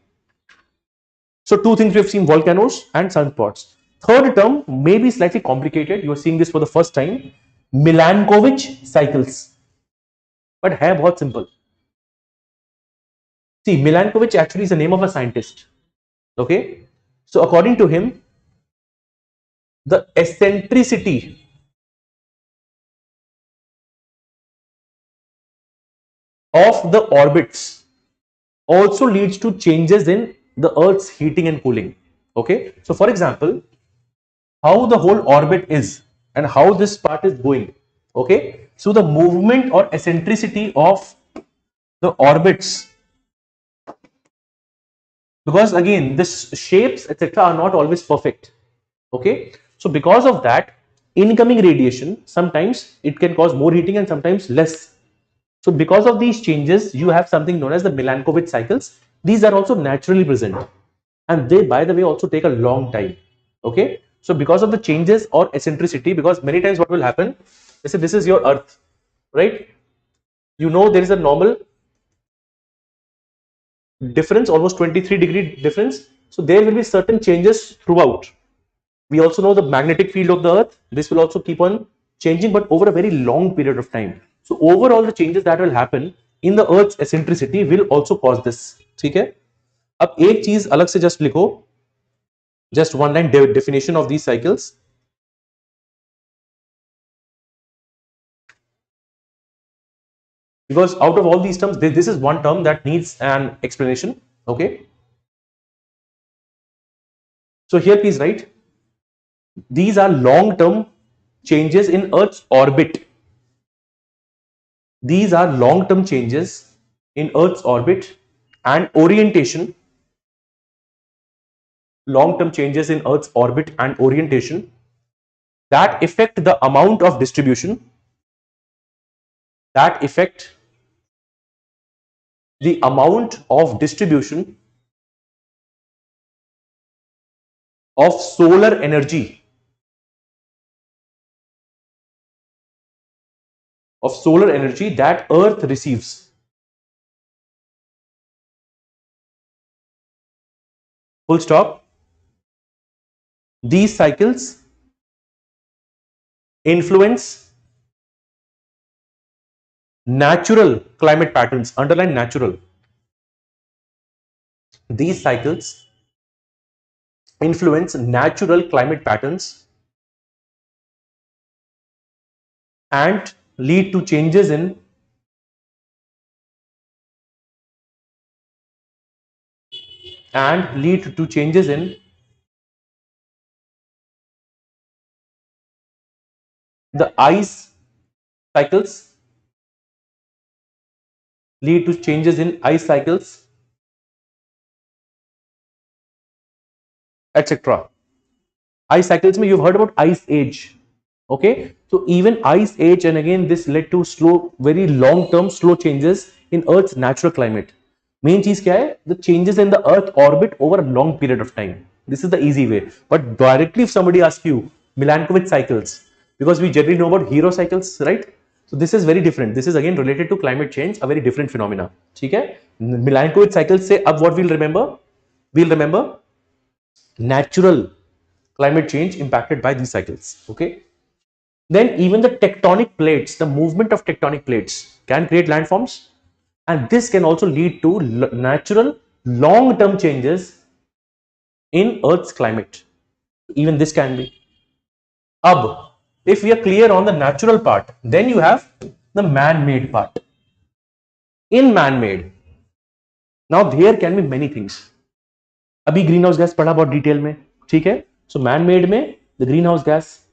So two things we have seen: volcanoes and sunspots. Third term may be slightly complicated. You are seeing this for the first time. Milankovitch cycles. But है बहुत simple. See, Milankovitch actually is the name of a scientist. Okay. So according to him, the eccentricity of the orbits also leads to changes in the Earth's heating and cooling. Okay. So for example, how the whole orbit is and how this part is going. Okay. So the movement or eccentricity of the orbits because again this shapes etc are not always perfect. Okay, so because of that, incoming radiation sometimes it can cause more heating and sometimes less. So because of these changes, you have something known as the Milankovitch cycles. These are also naturally present, and they, by the way, also take a long time. Okay, so because of the changes or eccentricity, because many times what will happen, let's say this is your Earth, right? You know there is a normal difference, almost 23-degree difference. So there will be certain changes throughout. We also know the magnetic field of the Earth. This will also keep on changing, but over a very long period of time. So overall, the changes that will happen in the Earth's eccentricity will also cause this. ठीक है? अब एक चीज अलग से just लिखो, just one line definition of these cycles. Because out of all these terms, this is one term that needs an explanation. Okay. So here please write, these are long-term changes in Earth's orbit. These are long-term changes in Earth's orbit and orientation. Long-term changes in Earth's orbit and orientation that affect the amount of distribution, that affect the amount of distribution of solar energy, that Earth receives. Full stop. These cycles influence natural climate patterns. Underline natural. These cycles influence natural climate patterns and lead to changes in the ice cycles, etc. Ice cycles में you've heard about ice age. Okay, so even ice age, and again this led to very long term slow changes in Earth's natural climate. Main चीज क्या है? The changes in the Earth orbit over a long period of time. This is the easy way. But directly if somebody asks you Milankovitch cycles, because we generally know about hero cycles, right? So this is very different. This is again related to climate change, a very different phenomena. ठीक है? Milankovitch cycles से अब what we'll remember? We'll remember natural climate change impacted by these cycles. Okay, then even the tectonic plates, the movement of tectonic plates can create landforms, and this can also lead to natural long-term changes in Earth's climate. Even this can be. If we are clear on the natural part, then you have the man-made part. In man-made, now there can be many things. अभी green house gas पढ़ा बहुत detail में, ठीक है? So man-made में the greenhouse gas.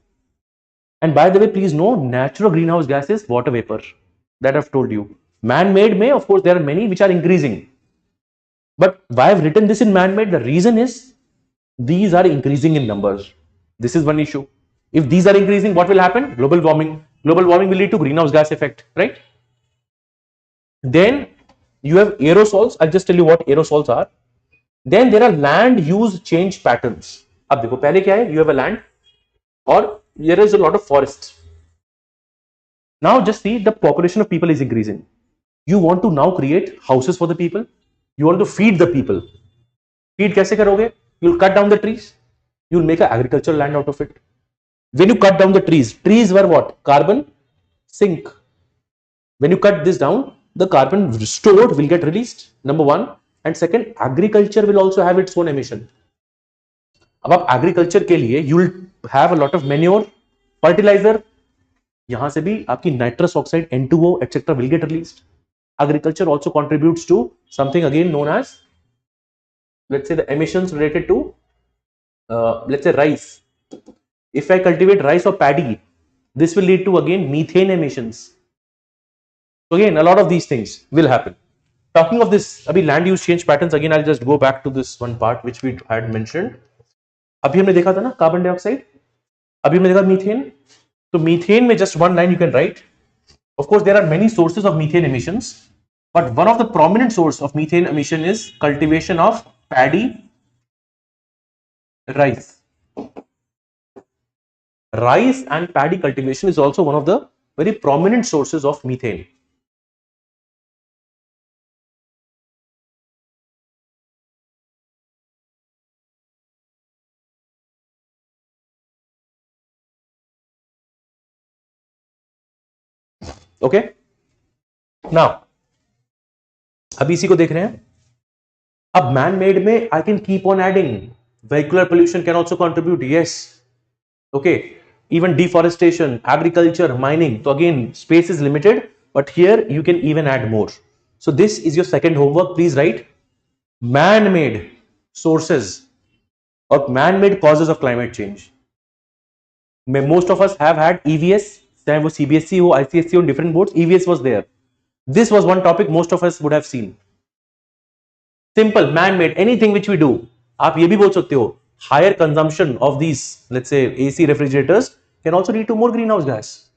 And by the way, please know, natural greenhouse gas is water vapor that I've told you. Man-made may, of course, there are many which are increasing. But why I've written this in man-made, the reason is these are increasing in numbers. This is one issue. If these are increasing, what will happen? Global warming. Global warming will lead to greenhouse gas effect, right? Then you have aerosols. I'll just tell you what aerosols are. Then there are land use change patterns. अब देखो पहले क्या है? You have a land or there is a lot of forests. Now just see, the population of people is increasing. You want to now create houses for the people. You want to feed the people. Feed कैसे करोगे? You'll cut down the trees. You'll make an agricultural land out of it. When you cut down the trees were what? Carbon sink. When you cut this down, the carbon stored will get released. Number one. And second, agriculture will also have its own emission. अब आप agriculture के लिए you'll have a lot of manure, fertilizer. यहां से भी आपकी nitrous oxide, N2O, etc. will get released. Agriculture also contributes to something again known as, let's say, the emissions related to, let's say, rice. If I cultivate rice or paddy, this will lead to again methane emissions. So again, a lot of these things will happen. Talking of this, अभी land use change patterns, again I'll just go back to this one part which we had mentioned. अभी हमने देखा था ना carbon dioxide, अभी हमने देखा methane. तो मीथेन में just one line you can write. Of course there are many sources of methane emissions, but one of the prominent source of methane emission is cultivation of paddy, rice. Rice and paddy cultivation is also one of the very prominent sources of methane. Okay, now अभी इसी को देख रहे हैं. अब man made में I can keep on adding. vehicular pollution can also contribute, yes. Okay, even deforestation, agriculture, mining. So again, space is limited, but here you can even add more. So this is your second homework. Please write man-made sources or man-made causes of climate change. Most of us have had EVS, चाहे वो CBSE हो, ICSE on different boards, EVS was there. This was one topic most of us would have seen. Simple, man-made, anything which we do. आप ये भी बोल सकते हो, higher consumption of these, let's say AC refrigerators can also lead to more greenhouse gas.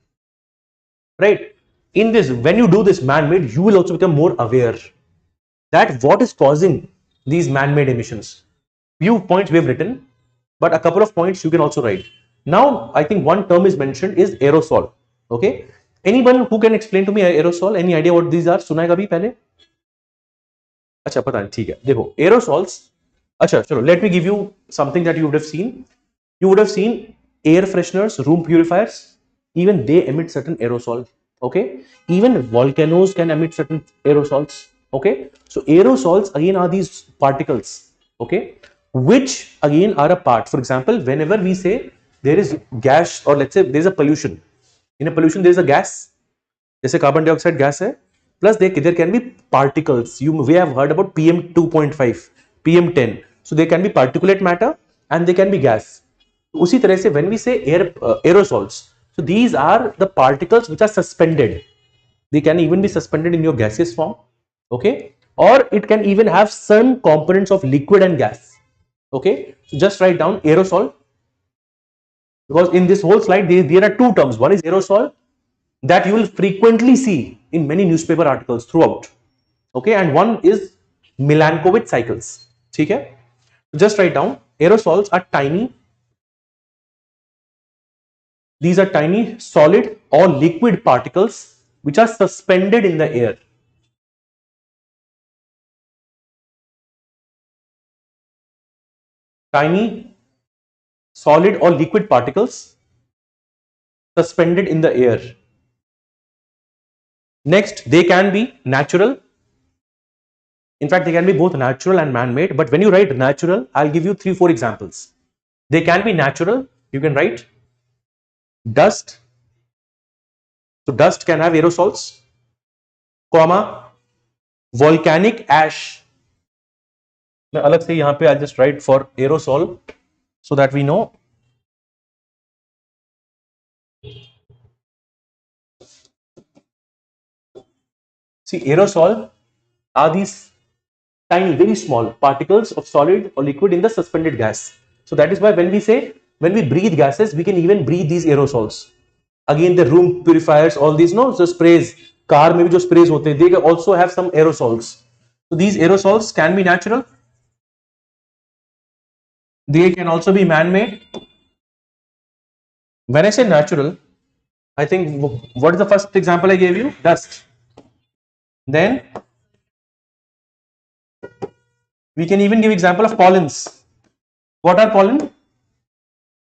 Right? In this, when you do this man-made, you will also become more aware that what is causing these man-made emissions. Few points we have written, but a couple of points you can also write. Now, I think one term is mentioned is aerosol. Okay? Anyone who can explain to me aerosol? Any idea what these are? सुना है कभी पहले? अच्छा पता नहीं, ठीक है. देखो aerosols. अच्छा चलो, let me give you something that you would have seen. You would have seen air fresheners, room purifiers. Even they emit certain aerosol. Okay? Even volcanoes can emit certain aerosols. Okay? So aerosols again are these particles. Okay? Which again are a part. For example, whenever we say there is gas, or let's say there is a pollution. In a pollution there is a gas. जैसे carbon dioxide gas है. Plus there can be particles. We have heard about PM 2.5, PM 10. So they can be particulate matter and they can be gas. उसी तरह से when we say aerosols, so these are the particles which are suspended. They can even be suspended in your gaseous form, okay, or it can even have some components of liquid and gas. Okay, so just write down aerosol, because in this whole slide there are two terms. One is aerosol that you will frequently see in many newspaper articles throughout, okay, and one is Milankovitch cycles. ठीक है? Just write down aerosols are tiny. These are tiny solid or liquid particles which are suspended in the air. Tiny solid or liquid particles suspended in the air. Next, they can be natural. In fact, they can be both natural and man-made. But when you write natural, I'll give you 3-4 examples. They can be natural. You can write dust. So dust can have aerosols, comma, volcanic ash. मैं अलग से यहाँ पे I'll just write for aerosol so that we know. See, aerosol are these tiny, very small particles of solid or liquid in the suspended gas. So that is why when we say, when we breathe gases, we can even breathe these aerosols. Again, the room purifiers, all these, no, so sprays, car में भी जो sprays होते हैं, they also have some aerosols. So these aerosols can be natural. They can also be man-made. When I say natural, I think, what is the first example I gave you? Dust. Then we can even give example of pollens. What are pollen?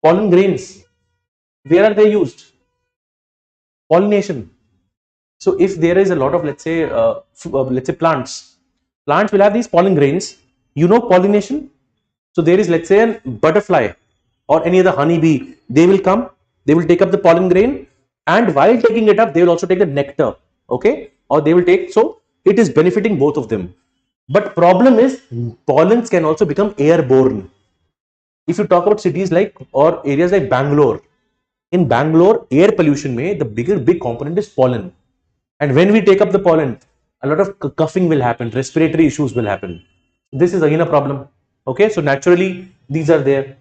Pollen grains. Where are they used? Pollination. So if there is a lot of, let's say plants will have these pollen grains. You know pollination. So there is, let's say, a butterfly or any other honeybee. They will come. They will take up the pollen grain, and while taking it up, they will also take the nectar. Okay, or they will take. So it is benefiting both of them. But problem is, pollens can also become airborne. If you talk about cities like or areas like Bangalore, in Bangalore, air pollution may the big component is pollen. And when we take up the pollen, a lot of coughing will happen, respiratory issues will happen. This is again a problem. Okay, so naturally these are there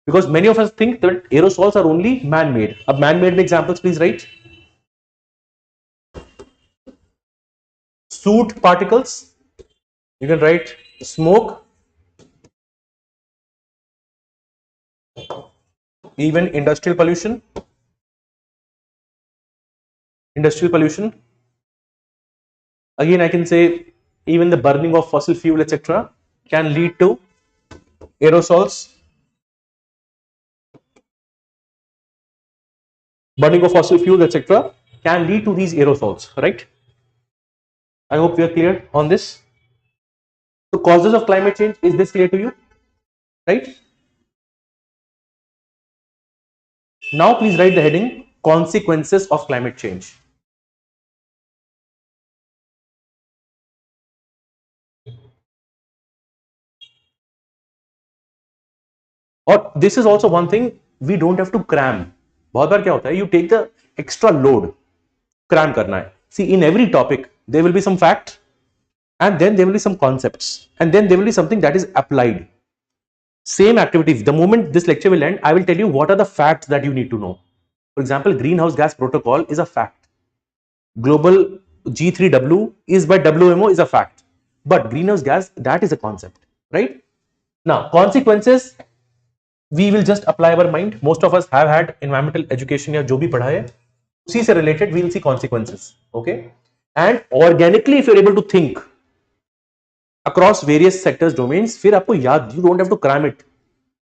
because many of us think that aerosols are only man-made. Ab man-made examples, please write. Soot particles. You can write smoke, even industrial pollution. Industrial pollution. Again, I can say even the burning of fossil fuel, etc., can lead to aerosols. Burning of fossil fuel, etc., can lead to these aerosols, right? I hope we are clear on this. So, causes of climate change, is this clear to you? Right? Now, please write the heading consequences of climate change. Or this is also one thing we don't have to cram. बहुत बार क्या होता है, you take the extra load, cram करना है. See, in every topic there will be some fact, and then there will be some concepts, and then there will be something that is applied. Same activity. The moment this lecture will end, I will tell you what are the facts that you need to know. For example, greenhouse gas protocol is a fact. Global G3W is by WMO is a fact, but greenhouse gas, that is a concept, right? Now, consequences, we will just apply our mind. Most of us have had environmental education या जो भी पढ़ा है उसी से related we will see consequences. Okay, and organically if you're able to think across various sectors domains, फिर आपको याद, you don't have to cram it.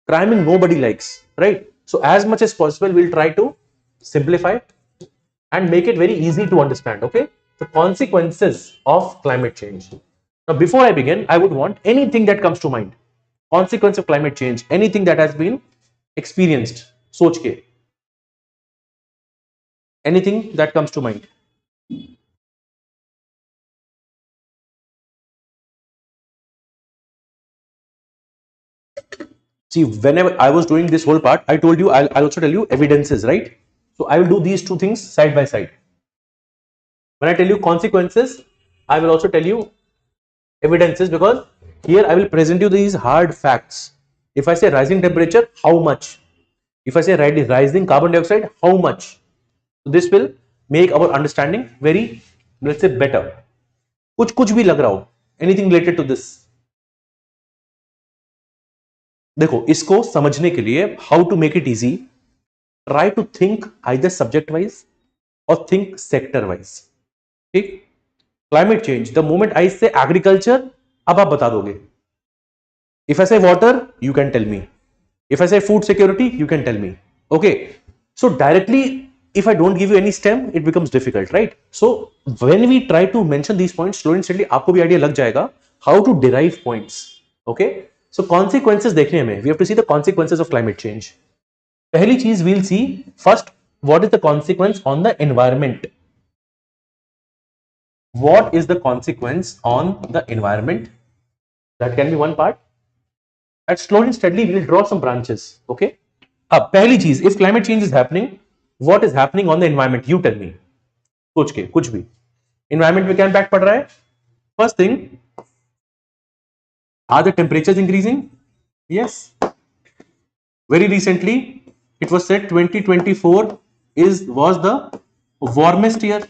Cramming nobody likes, right? So as much as possible we'll try to simplify and make it very easy to understand. Okay, the consequences of climate change. Now before I begin, I would want anything that comes to mind. Consequence of climate change, anything that has been experienced, सोच के, anything that comes to mind. See, whenever I was doing this whole part, I told you I'll also tell you evidences, right? So I will do these two things side by side. When I tell you consequences, I will also tell you evidences, because here I will present you these hard facts. If I say rising temperature, how much? If I say rising carbon dioxide, how much? So this will make our understanding very, let's say, better. कुछ भी लग रहा हो, anything related to this. देखो, इसको समझने के लिए how to make it easy, try to think either subject wise or think sector wise. ठीक? Climate change, the moment I say agriculture, अब आप बता दोगे. If I say water, you can tell me. If I say food security, you can tell me. Okay, so directly if I don't give you any STEM, it becomes difficult, right? So when we try to mention these points slowly and steadily, आपको भी idea लग जाएगा how to derive points. Okay, so consequences देखने में, we have to see the consequences of climate change. पहली चीज we'll see first, what is the consequence on the environment? What is the consequence on the environment? That can be one part. And slowly and steadily we will draw some branches. Okay, पहली चीज, if climate change is happening, what is happening on the environment? You tell me. सोच के कुछ भी, environment में क्या impact पड़ रहा है? First thing, are the temperatures increasing? Yes. Very recently it was said 2024 was the warmest year.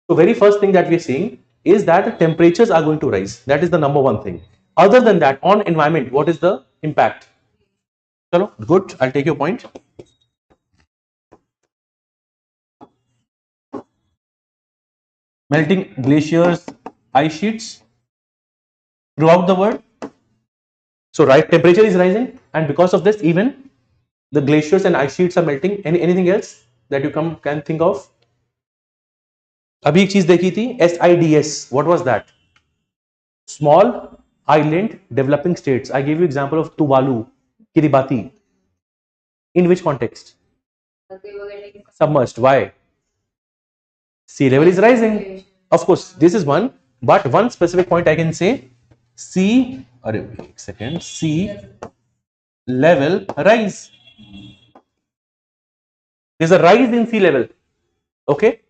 So very first thing that we are seeing is that the temperatures are going to rise. That is the number one thing. Other than that, on environment, what is the impact? Chalo, good, I'll take your point. Melting glaciers, ice sheets throughout the world. So right, temperature is rising, and because of this, even the glaciers and ice sheets are melting. Anything else that you can think of? अभी एक चीज देखी थी, SIDS. What was that? Small island developing states. I gave you example of Tuvalu, Kiribati. In which context? They were getting Submerged. Why? Sea level is rising. Of course, this is one, but one specific point I can say, sea level rise. There's a rise in sea level. Okay.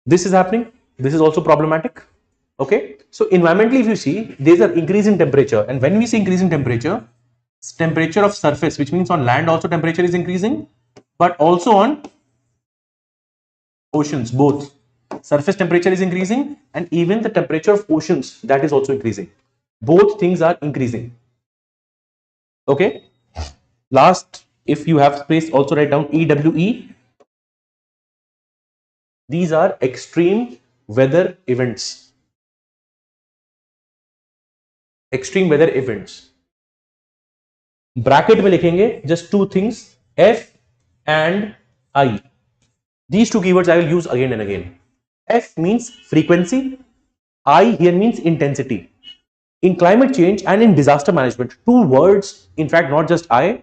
This is happening. This is also problematic. Okay. So environmentally, if you see, there's an increase in temperature. And when we see increase in temperature, temperature of surface, which means on land also temperature is increasing, but also on oceans, both. Surface temperature is increasing and even the temperature of oceans, that is also increasing. Both things are increasing. Okay. Last, if you have space, also write down EWE. These are extreme weather events. Extreme weather events. Bracket में लिखेंगे just two things, F and I. These two keywords I will use again and again. F means frequency. I here means intensity. In climate change and in disaster management, two words, in fact, not just I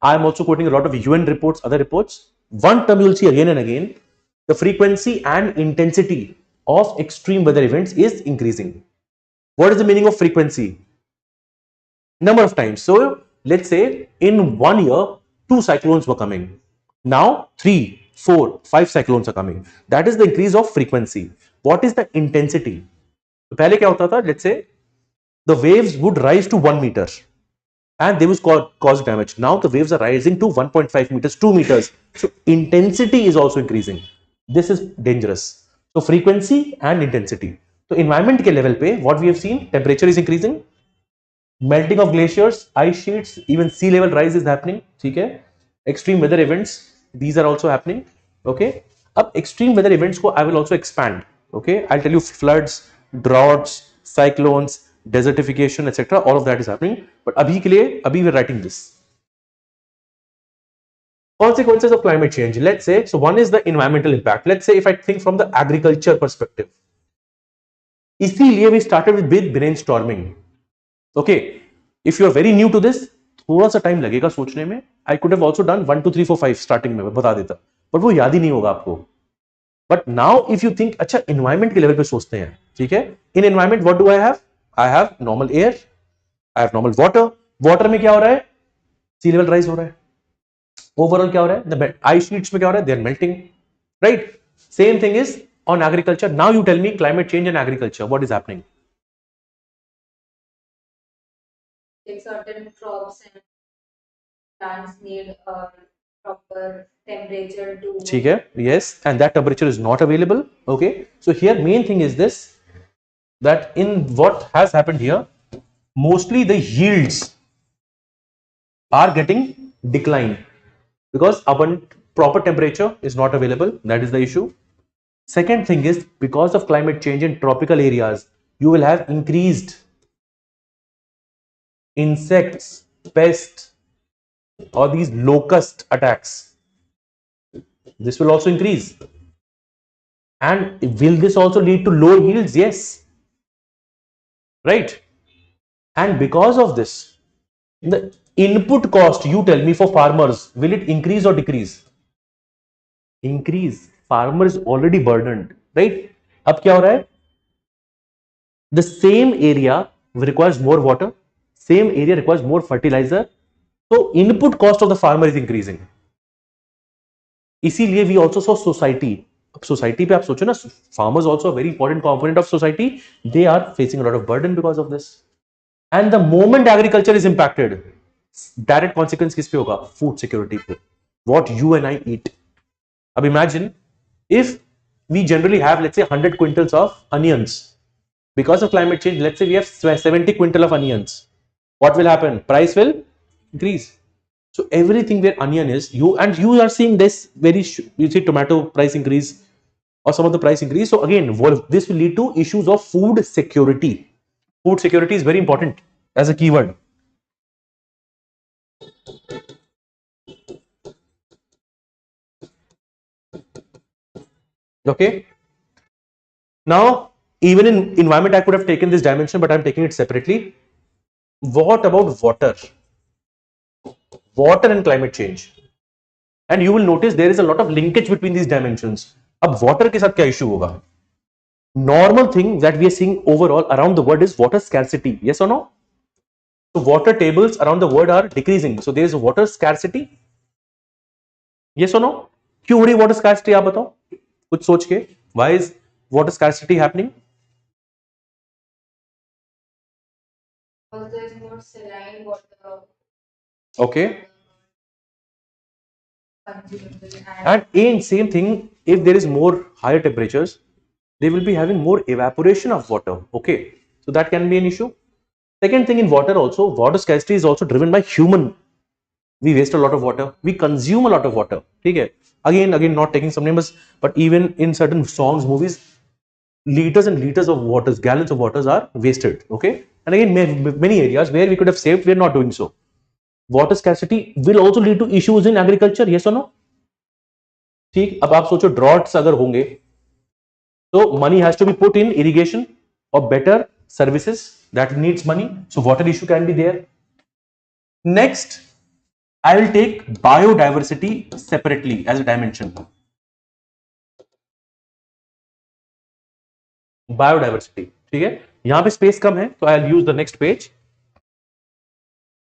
am also quoting a lot of UN reports, other reports. One term you will see again and again, the frequency and intensity of extreme weather events is increasing. What is the meaning of frequency? Number of times. So let's say in 1 year, 2 cyclones were coming. Now 3, 4, 5 cyclones are coming. That is the increase of frequency. What is the intensity? पहले क्या होता था? Let's say the waves would rise to 1 meter and they would cause damage. Now the waves are rising to 1.5 meters, 2 meters. So intensity is also increasing. This is dangerous. So frequency and intensity. So environment के level पे what we have seen, temperature is increasing, melting of glaciers, ice sheets, even sea level rise is happening. ठीक है? Extreme weather events, these are also happening. Okay. अब extreme weather events को I will also expand. Okay. I'll tell you floods, droughts, cyclones, desertification, etc. All of that is happening. But abhi ke liye, abhi we're writing this. Consequences of climate change. Let's say, so one is the environmental impact. Let's say if I think from the agriculture perspective. इसीलिए we started with brainstorming. Okay. If you are very new to this, थोड़ा सा time लगेगा सोचने में. I could have also done 1 2 3 4 5 starting में बता देता, but वो याद ही नहीं होगा आपको. But now if you think, अच्छा एनवायरमेंट के लेवल पे सोचते हैं, ठीक है. In environment what do I have normal air, I have normal water. Water में क्या हो रहा है? सी लेवल राइज हो रहा है. ओवरऑल क्या हो रहा है? आइस शीट्स में क्या हो रहा है? They are melting, right. Same thing is on agriculture. Now you tell me climate change and agriculture, what is happening? Like certain crops and plants need a proper temperature to. ठीक है, yes, and that temperature is not available. Okay, so here main thing is this, that in what has happened here, mostly the yields are getting declined because proper temperature is not available. That is the issue. Second thing is, because of climate change in tropical areas, you will have increased insects, pests, or these locust attacks. This will also increase. And will this also lead to low yields? Yes. Right. And because of this, the input cost, you tell me, for farmers, will it increase or decrease? Increase. Farmer is already burdened, right? अब क्या हो रहा है? The same area requires more water, same area requires more fertilizer, so input cost of the farmer is increasing. इसीलिए we also saw society. अब society पे आप सोचो ना, farmers also a very important component of society. They are facing a lot of burden because of this. And the moment agriculture is impacted, direct consequence किस पे होगा? Food security पे. What you and I eat. अब imagine if we generally have, let's say, 100 quintals of onions. Because of climate change, let's say we have 70 quintal of onions. What will happen? Price will increase. So everything where onion is, you are seeing this you see tomato price increase or some of the price increase. So again, this will lead to issues of food security. Food security is very important as a keyword. Okay. Now, even in environment, I could have taken this dimension, but I'm taking it separately. What about water? Water and climate change. And you will notice there is a lot of linkage between these dimensions. अब water के साथ क्या issue होगा? Normal thing that we are seeing overall around the world is water scarcity. Yes or no? So water tables around the world are decreasing. So there is water scarcity. Yes or no? क्यों हो रही water scarcity आप बताओ कुछ सोच के. Why is water scarcity happening? Because there is more saline water Okay. consumable And in same thing, if there is more higher temperatures, they will be having more evaporation of water. Okay, so that can be an issue. Second thing, in water also, water scarcity is also driven by human. We waste a lot of water, we consume a lot of water. Okay, again not taking some numbers, but even in certain songs, movies, liters and liters of waters, gallons of waters are wasted. Okay, and again many areas where we could have saved, we are not doing so. Water scarcity will also lead to issues in agriculture. Yes or no? ठीक, अब आप सोचो droughts अगर होंगे तो money has to be put in irrigation or better services that needs money, so water issue can be there. Next, I will take biodiversity separately as a dimension. Biodiversity, ठीक है, यहां पे स्पेस कम है तो I will use the next page.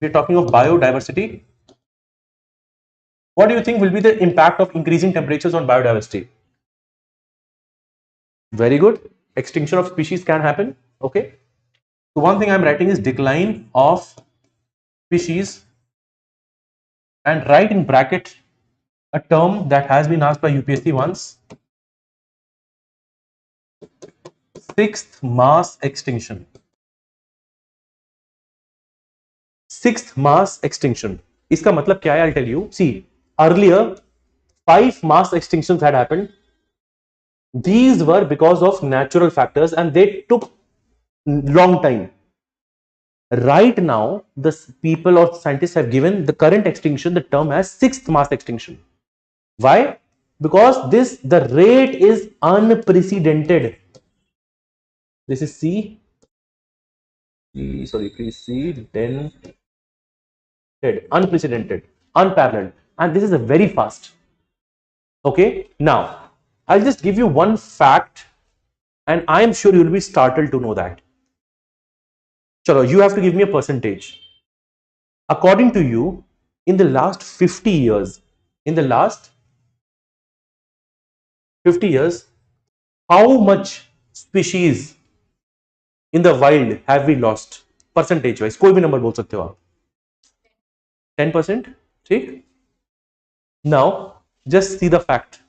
We are talking of biodiversity. What do you think will be the impact of increasing temperatures on biodiversity? Very good. Extinction of species can happen. Okay. So one thing I'm writing is decline of species, and write in bracket a term that has been asked by UPSC once: sixth mass extinction. Sixth mass extinction. इसका मतलब क्या है? I'll tell you. See, earlier 5 mass extinctions had happened. These were because of natural factors and they took long time. Right now, the people or scientists have given the current extinction the term as sixth mass extinction. Why? Because the rate is unprecedented. This is precedented, unprecedented, unparalleled, and this is a very fast. Okay, now I'll just give you one fact, and I am sure you'll be startled to know that. Chalo, you have to give me a percentage. According to you, in the last 50 years, how much species in the wild have we lost? Percentage wise, कोई भी number बोल सकते हो आप. 10%. ठीक. Now, just see the fact.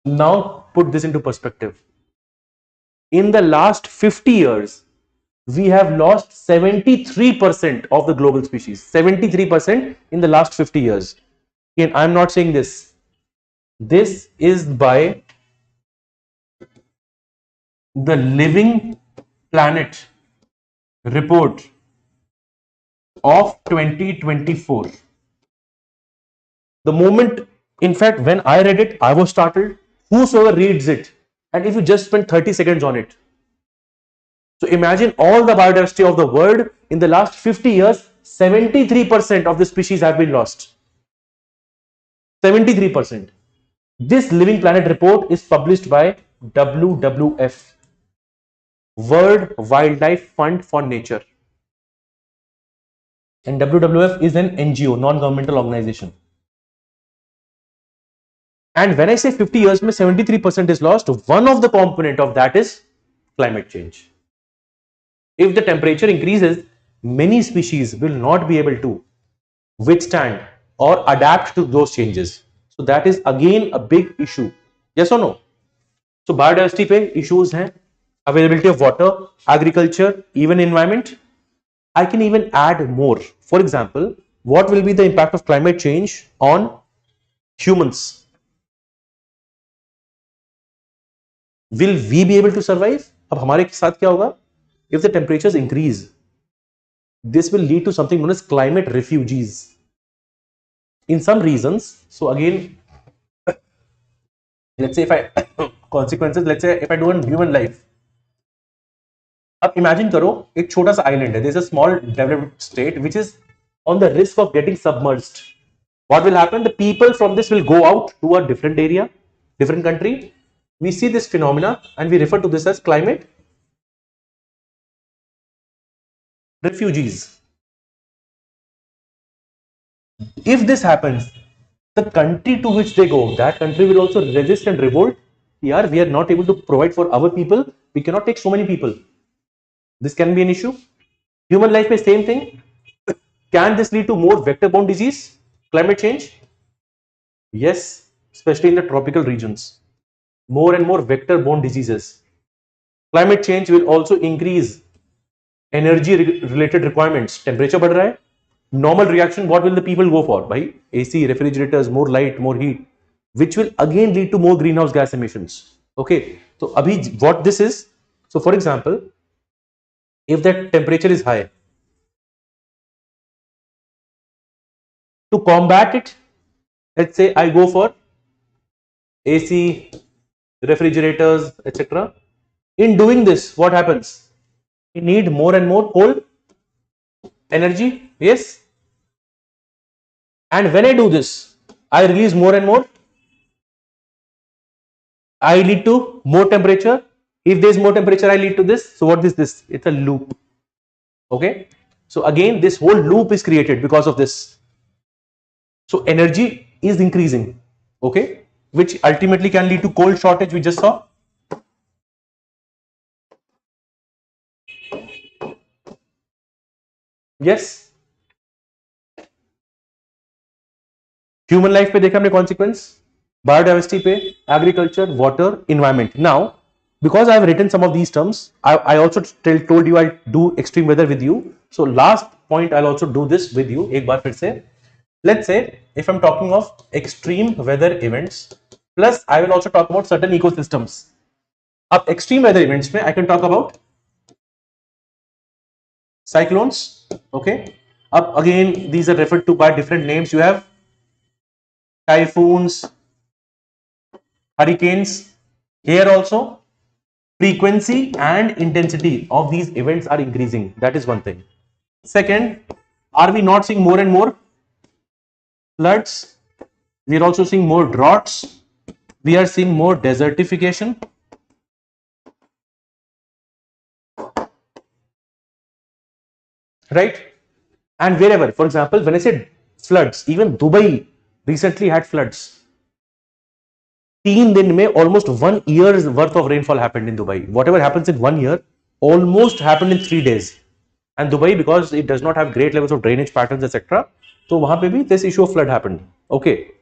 Now, put this into perspective. In the last 50 years, we have lost 73% of the global species. 73% in the last 50 years. Again, I'm not saying this. This is by the Living Planet report of 2024. The moment, in fact, when I read it, I was startled. Whosoever reads it, and if you just spend 30 seconds on it. So imagine all the biodiversity of the world in the last 50 years, 73% of the species have been lost. 73%. This Living Planet report is published by WWF, World Wildlife Fund for Nature. And WWF is an NGO, non-governmental organization. And when I say 50 years, 73% is lost. One of the component of that is climate change. If the temperature increases, many species will not be able to withstand or adapt to those changes. So that is again a big issue. Yes or no? So biodiversity पे issues हैं, availability of water, agriculture, even environment. I can even add more. For example, what will be the impact of climate change on humans? Will we be able to survive? अब हमारे साथ क्या होगा? If the temperatures increase, this will lead to something known as climate refugees in some regions. So again, let's say if I consequences, let's say if I do a human life. अब imagine करो एक छोटा सा island है. There is a small developed state which is on the risk of getting submerged. What will happen? The people from this will go out to a different area, different country. We see this phenomena and we refer to this as climate refugees. If this happens, the country to which they go, that country will also resist and revolt. Yeah, we are not able to provide for our people. We cannot take so many people. This can be an issue. Human life is same thing. Can this lead to more vector-borne disease? Climate change? Yes, especially in the tropical regions. More and more vector-borne diseases. Climate change will also increase energy related requirements. Temperature बढ़ रहा है. Normal reaction, what will the people go for? Bhai, AC, refrigerators, more light, more heat, which will again lead to more greenhouse gas emissions. Okay, so abhi what this is, so for example, if that temperature is high, to combat it, let's say I go for AC, refrigerators, etc. In doing this, what happens? We need more and more coal energy. Yes. And when I do this, I release more and more. I lead to more temperature. If there is more temperature, I lead to this. So what is this? It's a loop. Okay. So again, this whole loop is created because of this. So energy is increasing. Okay. Which ultimately can lead to coal shortage. We just saw. Yes. Human life पे देखा हमने consequence, biodiversity पे, agriculture, water, environment. Now because I have written some of these terms, I also told you I'll do extreme weather with you. So last point I'll also do this with you एक बार फिर से. Let's say if I'm talking of extreme weather events, plus I will also talk about certain ecosystems. अब extreme weather events में I can talk about cyclones. Okay. Up again, these are referred to by different names. You have typhoons, hurricanes. Here also frequency and intensity of these events are increasing. That is one thing. Second, are we not seeing more and more floods? We are also seeing more droughts. We are seeing more desertification. Right? And wherever, for example, when I said floods, even Dubai recently had floods. 3 दिन में almost 1 year's worth of rainfall happened in Dubai. Whatever happens in 1 year almost happened in 3 days. And Dubai, because it does not have great levels of drainage patterns, etc., so वहां पे भी this issue of flood happened. Okay.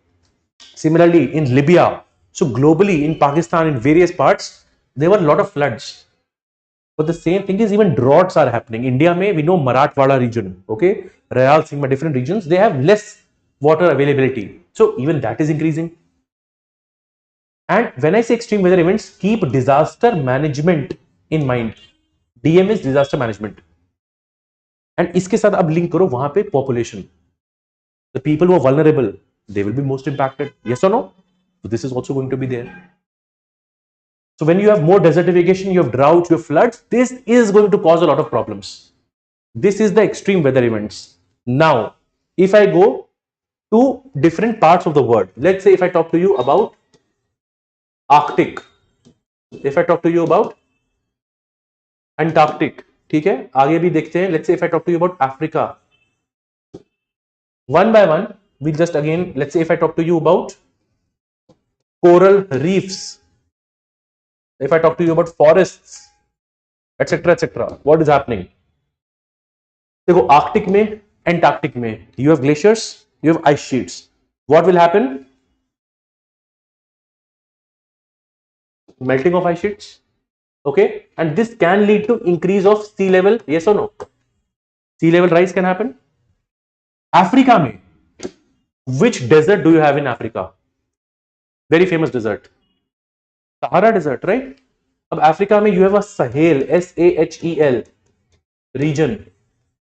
Similarly, in Libya, so globally in Pakistan, in various parts, there were a lot of floods. But the same thing is even droughts are happening. India may, we know Marathwada region, okay, Rayal Singh, different regions, they have less water availability. So even that is increasing. And when I say extreme weather events, keep disaster management in mind. DM is disaster management. And इसके साथ अब link करो वहां पे population. The people who are vulnerable, they will be most impacted. Yes or no? So this is also going to be there. So when you have more desertification, you have drought, you have floods, this is going to cause a lot of problems. This is the extreme weather events. Now, if I go to different parts of the world, let's say if I talk to you about Arctic, if I talk to you about Antarctic, ठीक है, आगे भी देखते हैं. Let's say if I talk to you about Africa, one by one, we just again, let's say if I talk to you about coral reefs, if I talk to you about forests, etc., etc., what is happening? देखो, Arctic में, Antarctic में, you have glaciers, you have ice sheets. What will happen? Melting of ice sheets. Okay, and this can lead to increase of sea level. Yes or no? Sea level rise can happen. Africa mein, which desert do you have in Africa? Very famous desert, Sahara desert, right? Ab Africa mein you have a Sahel, Sahel region.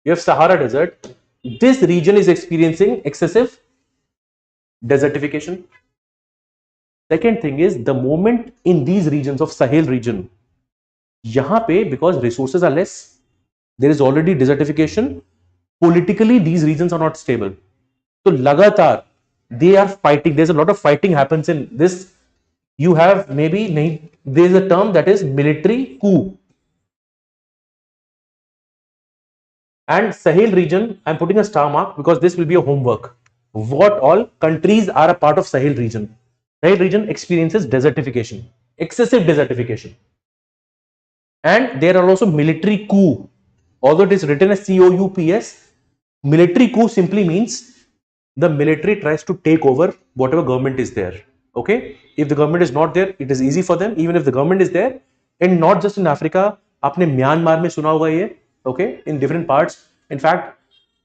You have Sahara desert. This region is experiencing excessive desertification. Second thing is, the moment in these regions of Sahel region, yahan pe, because resources are less, there is already desertification. Politically, these regions are not stable. So lagatar, they are fighting. There's a lot of fighting happens in this. You have maybe, there's a term that is military coup. And Sahel region, I'm putting a star mark because this will be a homework. what all countries are a part of Sahel region. Sahel region experiences desertification, excessive desertification. And there are also military coup. Although it is written as COUPS, military coup simply means the military tries to take over whatever government is there. Okay, if the government is not there, it is easy for them. Even if the government is there, and not just in Africa, आपने Myanmar में सुना होगा ये. Okay, in different parts. In fact,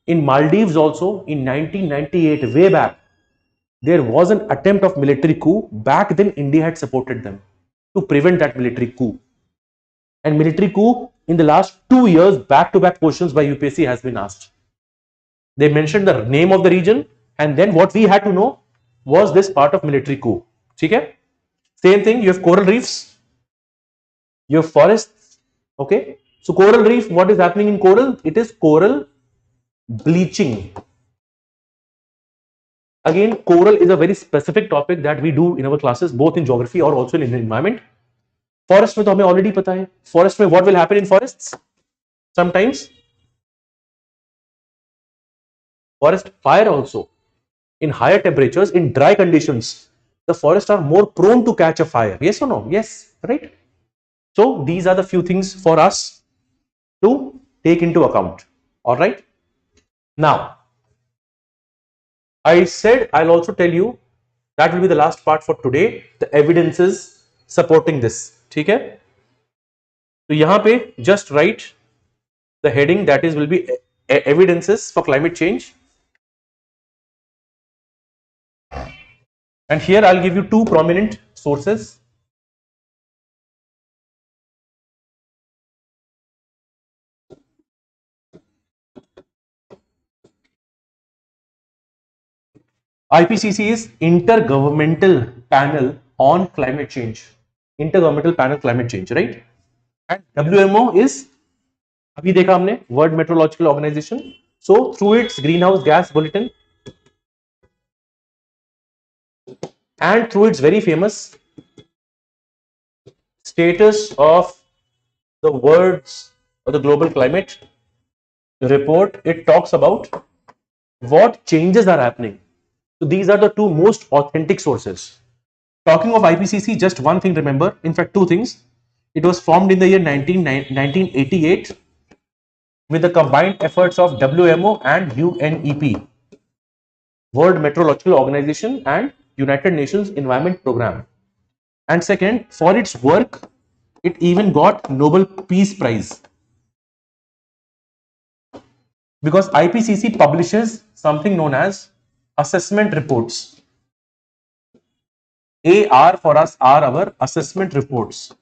in Maldives also in 1998, way back, there was an attempt of military coup. Back then, India had supported them to prevent that military coup. And military coup in the last 2 years, back-to-back questions by UPSC has been asked. They mentioned the name of the region, and then what we had to know was this part of military coup. Okay? Same thing, you have coral reefs, you have forests. Okay? So coral reef, what is happening in coral? It is coral bleaching. Again, coral is a very specific topic that we do in our classes, both in geography or also in environment. Forest में तो हमें already पता है. Forest में what will happen in forests? Sometimes forest fire also. In higher temperatures, in dry conditions, the forests are more prone to catch a fire. Yes or no? Yes, right? So these are the few things for us to take into account. All right. Now, I said I'll also tell you that will be the last part for today. The evidences supporting this. ठीक है? तो यहाँ पे just write the heading that is will be evidences for climate change. And here I'll give you two prominent sources. IPCC is Intergovernmental Panel on Climate Change. Intergovernmental Panel Climate Change, right? And WMO is, अभी देखा हमने, World Meteorological Organization. So through its greenhouse gas bulletin and through its very famous status of the world's or the global climate report, it talks about what changes are happening. So these are the two most authentic sources. Talking of IPCC, just one thing remember, in fact two things. It was formed in the year 1988 with the combined efforts of WMO and UNEP, World Meteorological Organization, and United Nations Environment Program. And second, for its work, it even got Nobel Peace Prize. Because IPCC publishes something known as assessment reports. AR for us are our assessment reports.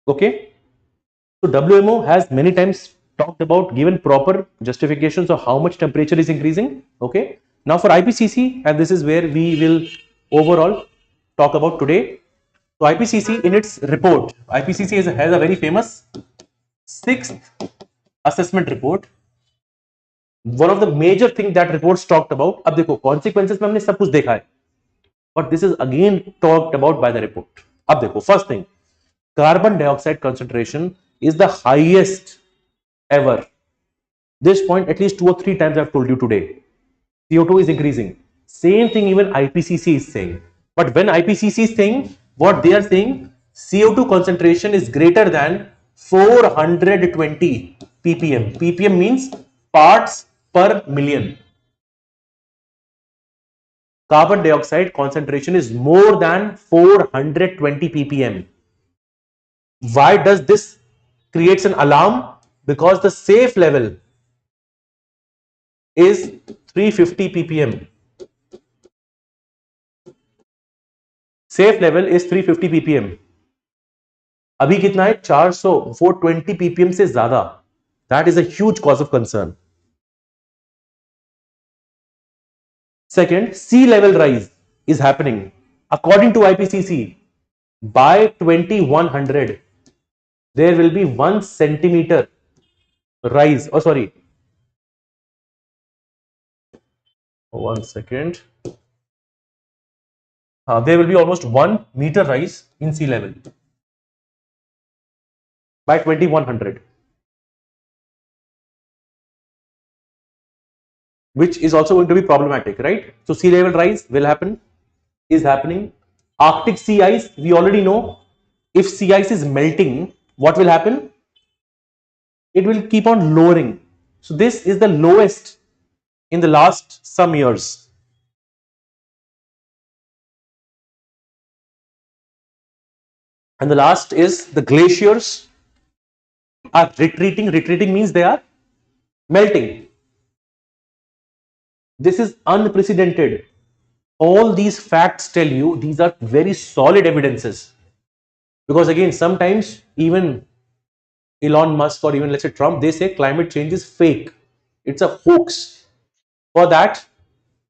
Okay. So WMO has many times talked about, given proper justifications of how much temperature is increasing. Okay. Now for IPCC, and this is where we will overall talk about today. So IPCC in its report, IPCC has a very famous 6th assessment report. One of the major things that reports talked about, अब देखो consequences में हमने सब कुछ देखा है, but this is again talked about by the report. अब देखो, first thing, carbon dioxide concentration is the highest ever. This point at least 2 or 3 times I've told you today. CO2 is increasing. Same thing even IPCC is saying. But when IPCC is saying, what they are saying, CO2 concentration is greater than 420 ppm. ppm means parts per million. Carbon dioxide concentration is more than 420 ppm. Why does this creates an alarm? Because the safe level is 350 ppm. Safe level is 350 ppm. अभी कितना है? 400, 420 ppm से ज्यादा. That is a huge cause of concern. Second, sea level rise is happening. According to IPCC, by 2100, there will be 1 centimeter rise. Oh, sorry. 1 second. there will be almost 1 meter rise in sea level by 2100, which is also going to be problematic, right? So sea level rise will happen, is happening. Arctic sea ice, we already know, if sea ice is melting, what will happen? It will keep on lowering. So this is the lowest in the last some years. And the last is the glaciers are retreating. Retreating means they are melting. This is unprecedented. All these facts tell you these are very solid evidences. Because again, sometimes even Elon Musk or even let's say Trump, they say climate change is fake. It's a hoax. For that,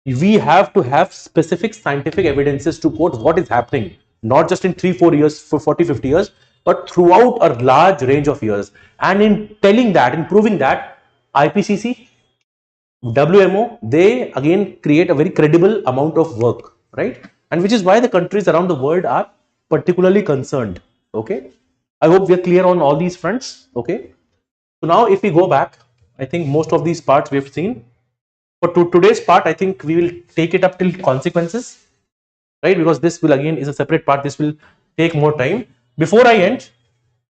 we have to have specific scientific evidences to quote what is happening, not just in 3-4 years, for 40-50 years, but throughout a large range of years. And in telling that, in proving that, IPCC, WMO, they again create a very credible amount of work, right? And which is why the countries around the world are particularly concerned. Okay, I hope we are clear on all these fronts. Okay, so now if we go back, I think most of these parts we have seen. For today's part, I think we will take it up till consequences, right? Because this will again is a separate part. This will take more time. Before I end,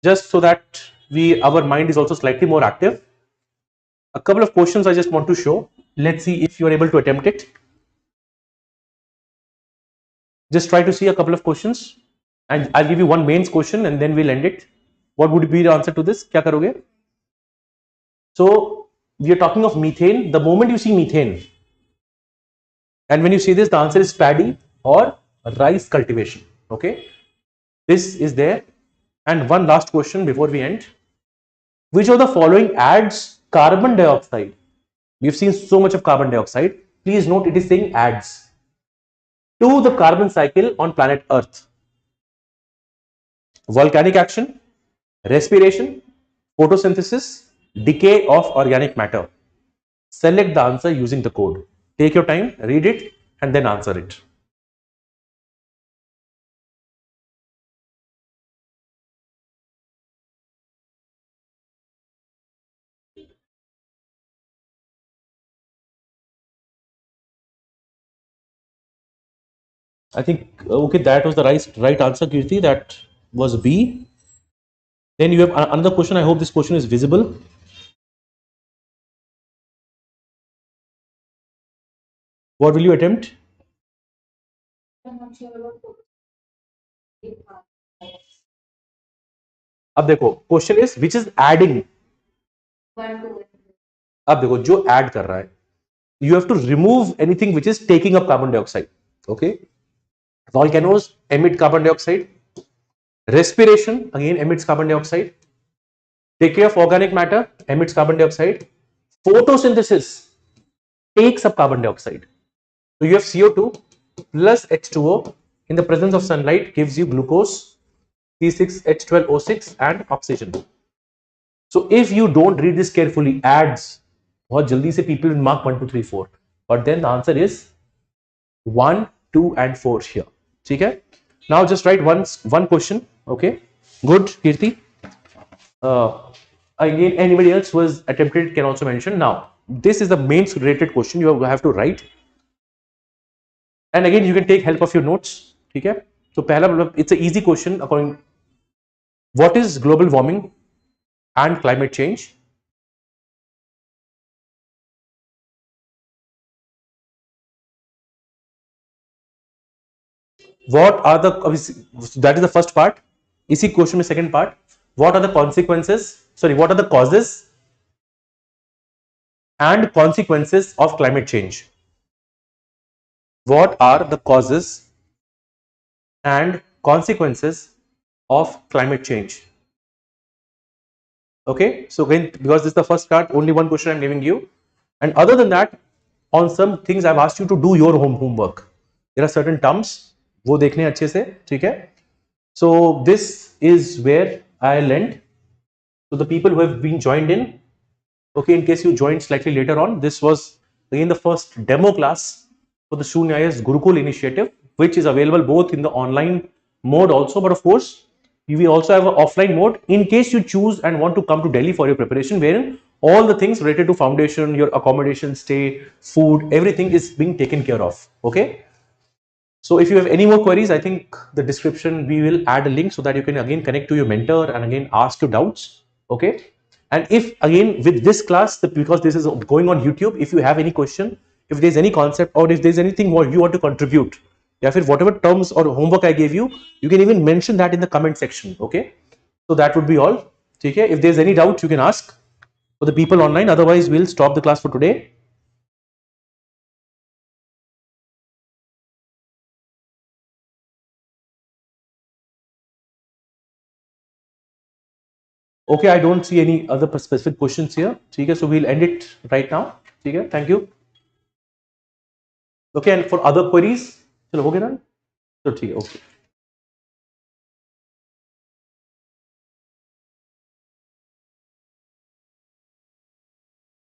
just so that our mind is also slightly more active, a couple of questions I just want to show. Let's see if you are able to attempt it. Just try to see a couple of questions, and I'll give you one mains question, and then we'll end it. What would be the answer to this? Kya karoge? So we are talking of methane. The moment you see methane, and when you see this, the answer is paddy or rice cultivation. Okay, this is there. And one last question before we end. Which of the following adds carbon dioxide? We've seen so much of carbon dioxide. Please note it is saying adds to the carbon cycle on planet Earth. Volcanic action, respiration, photosynthesis, decay of organic matter. Select the answer using the code. Take your time, read it, and then answer it. I think, okay, that was the right answer, Kirti. That was B. Then you have another question. I hope this question is visible. What will you attempt? I'm not sure about अब देखो question is which is adding. one to one. अब देखो जो add कर रहा है, you have to remove anything which is taking up carbon dioxide. Okay, volcanoes emit carbon dioxide, respiration again emits carbon dioxide, decay of organic matter emits carbon dioxide, photosynthesis takes up carbon dioxide. So you have CO2 plus H2O in the presence of sunlight gives you glucose, C6H12O6 and oxygen. So if you don't read this carefully, adds बहुत जल्दी से people will mark 1 2 3 4, but then the answer is 1 2 and 4 here. ठीक है? Now just write one question. Okay, good, Kirti. Again, anybody else who has attempted can also mention. Now this is the mains related question you have to write, and again you can take help of your notes. ठीक है? So पहला, it's an easy question according. What is global warming and climate change? What are the, that is the first part. इसी question में second part, what are the consequences, sorry, what are the causes and consequences of climate change? What are the causes and consequences of climate change? Okay, so again, because this is the first part, only one question I'm giving you, and other than that, on some things I've asked you to do your homework. There are certain terms, वो देखने अच्छे से, ठीक है? So this is where I'll end. So the people who have been joined in, okay, in case you joined slightly later on, this was again the first demo class for the Sunya IAS Gurukul initiative. which is available both in the online mode also, but of course we also have an offline mode in case you choose and want to come to Delhi for your preparation, wherein all the things related to foundation, your accommodation, stay, food, everything is being taken care of. Okay. So if you have any more queries, I think the description we will add a link so that you can again connect to your mentor and again ask your doubts. Okay. And if again with this class, because this is going on YouTube, if you have any question, if there's any concept or if there's anything more you want to contribute, whatever terms or homework I gave you, you can even mention that in the comment section. Okay. So that would be all. Okay. If there's any doubt, you can ask for the people online. Otherwise, we'll stop the class for today. Okay, I don't see any other specific questions here. Okay, so we'll end it right now. Okay, thank you. Okay, and for other queries, चलो हो गया ना? तो ठीक है, okay.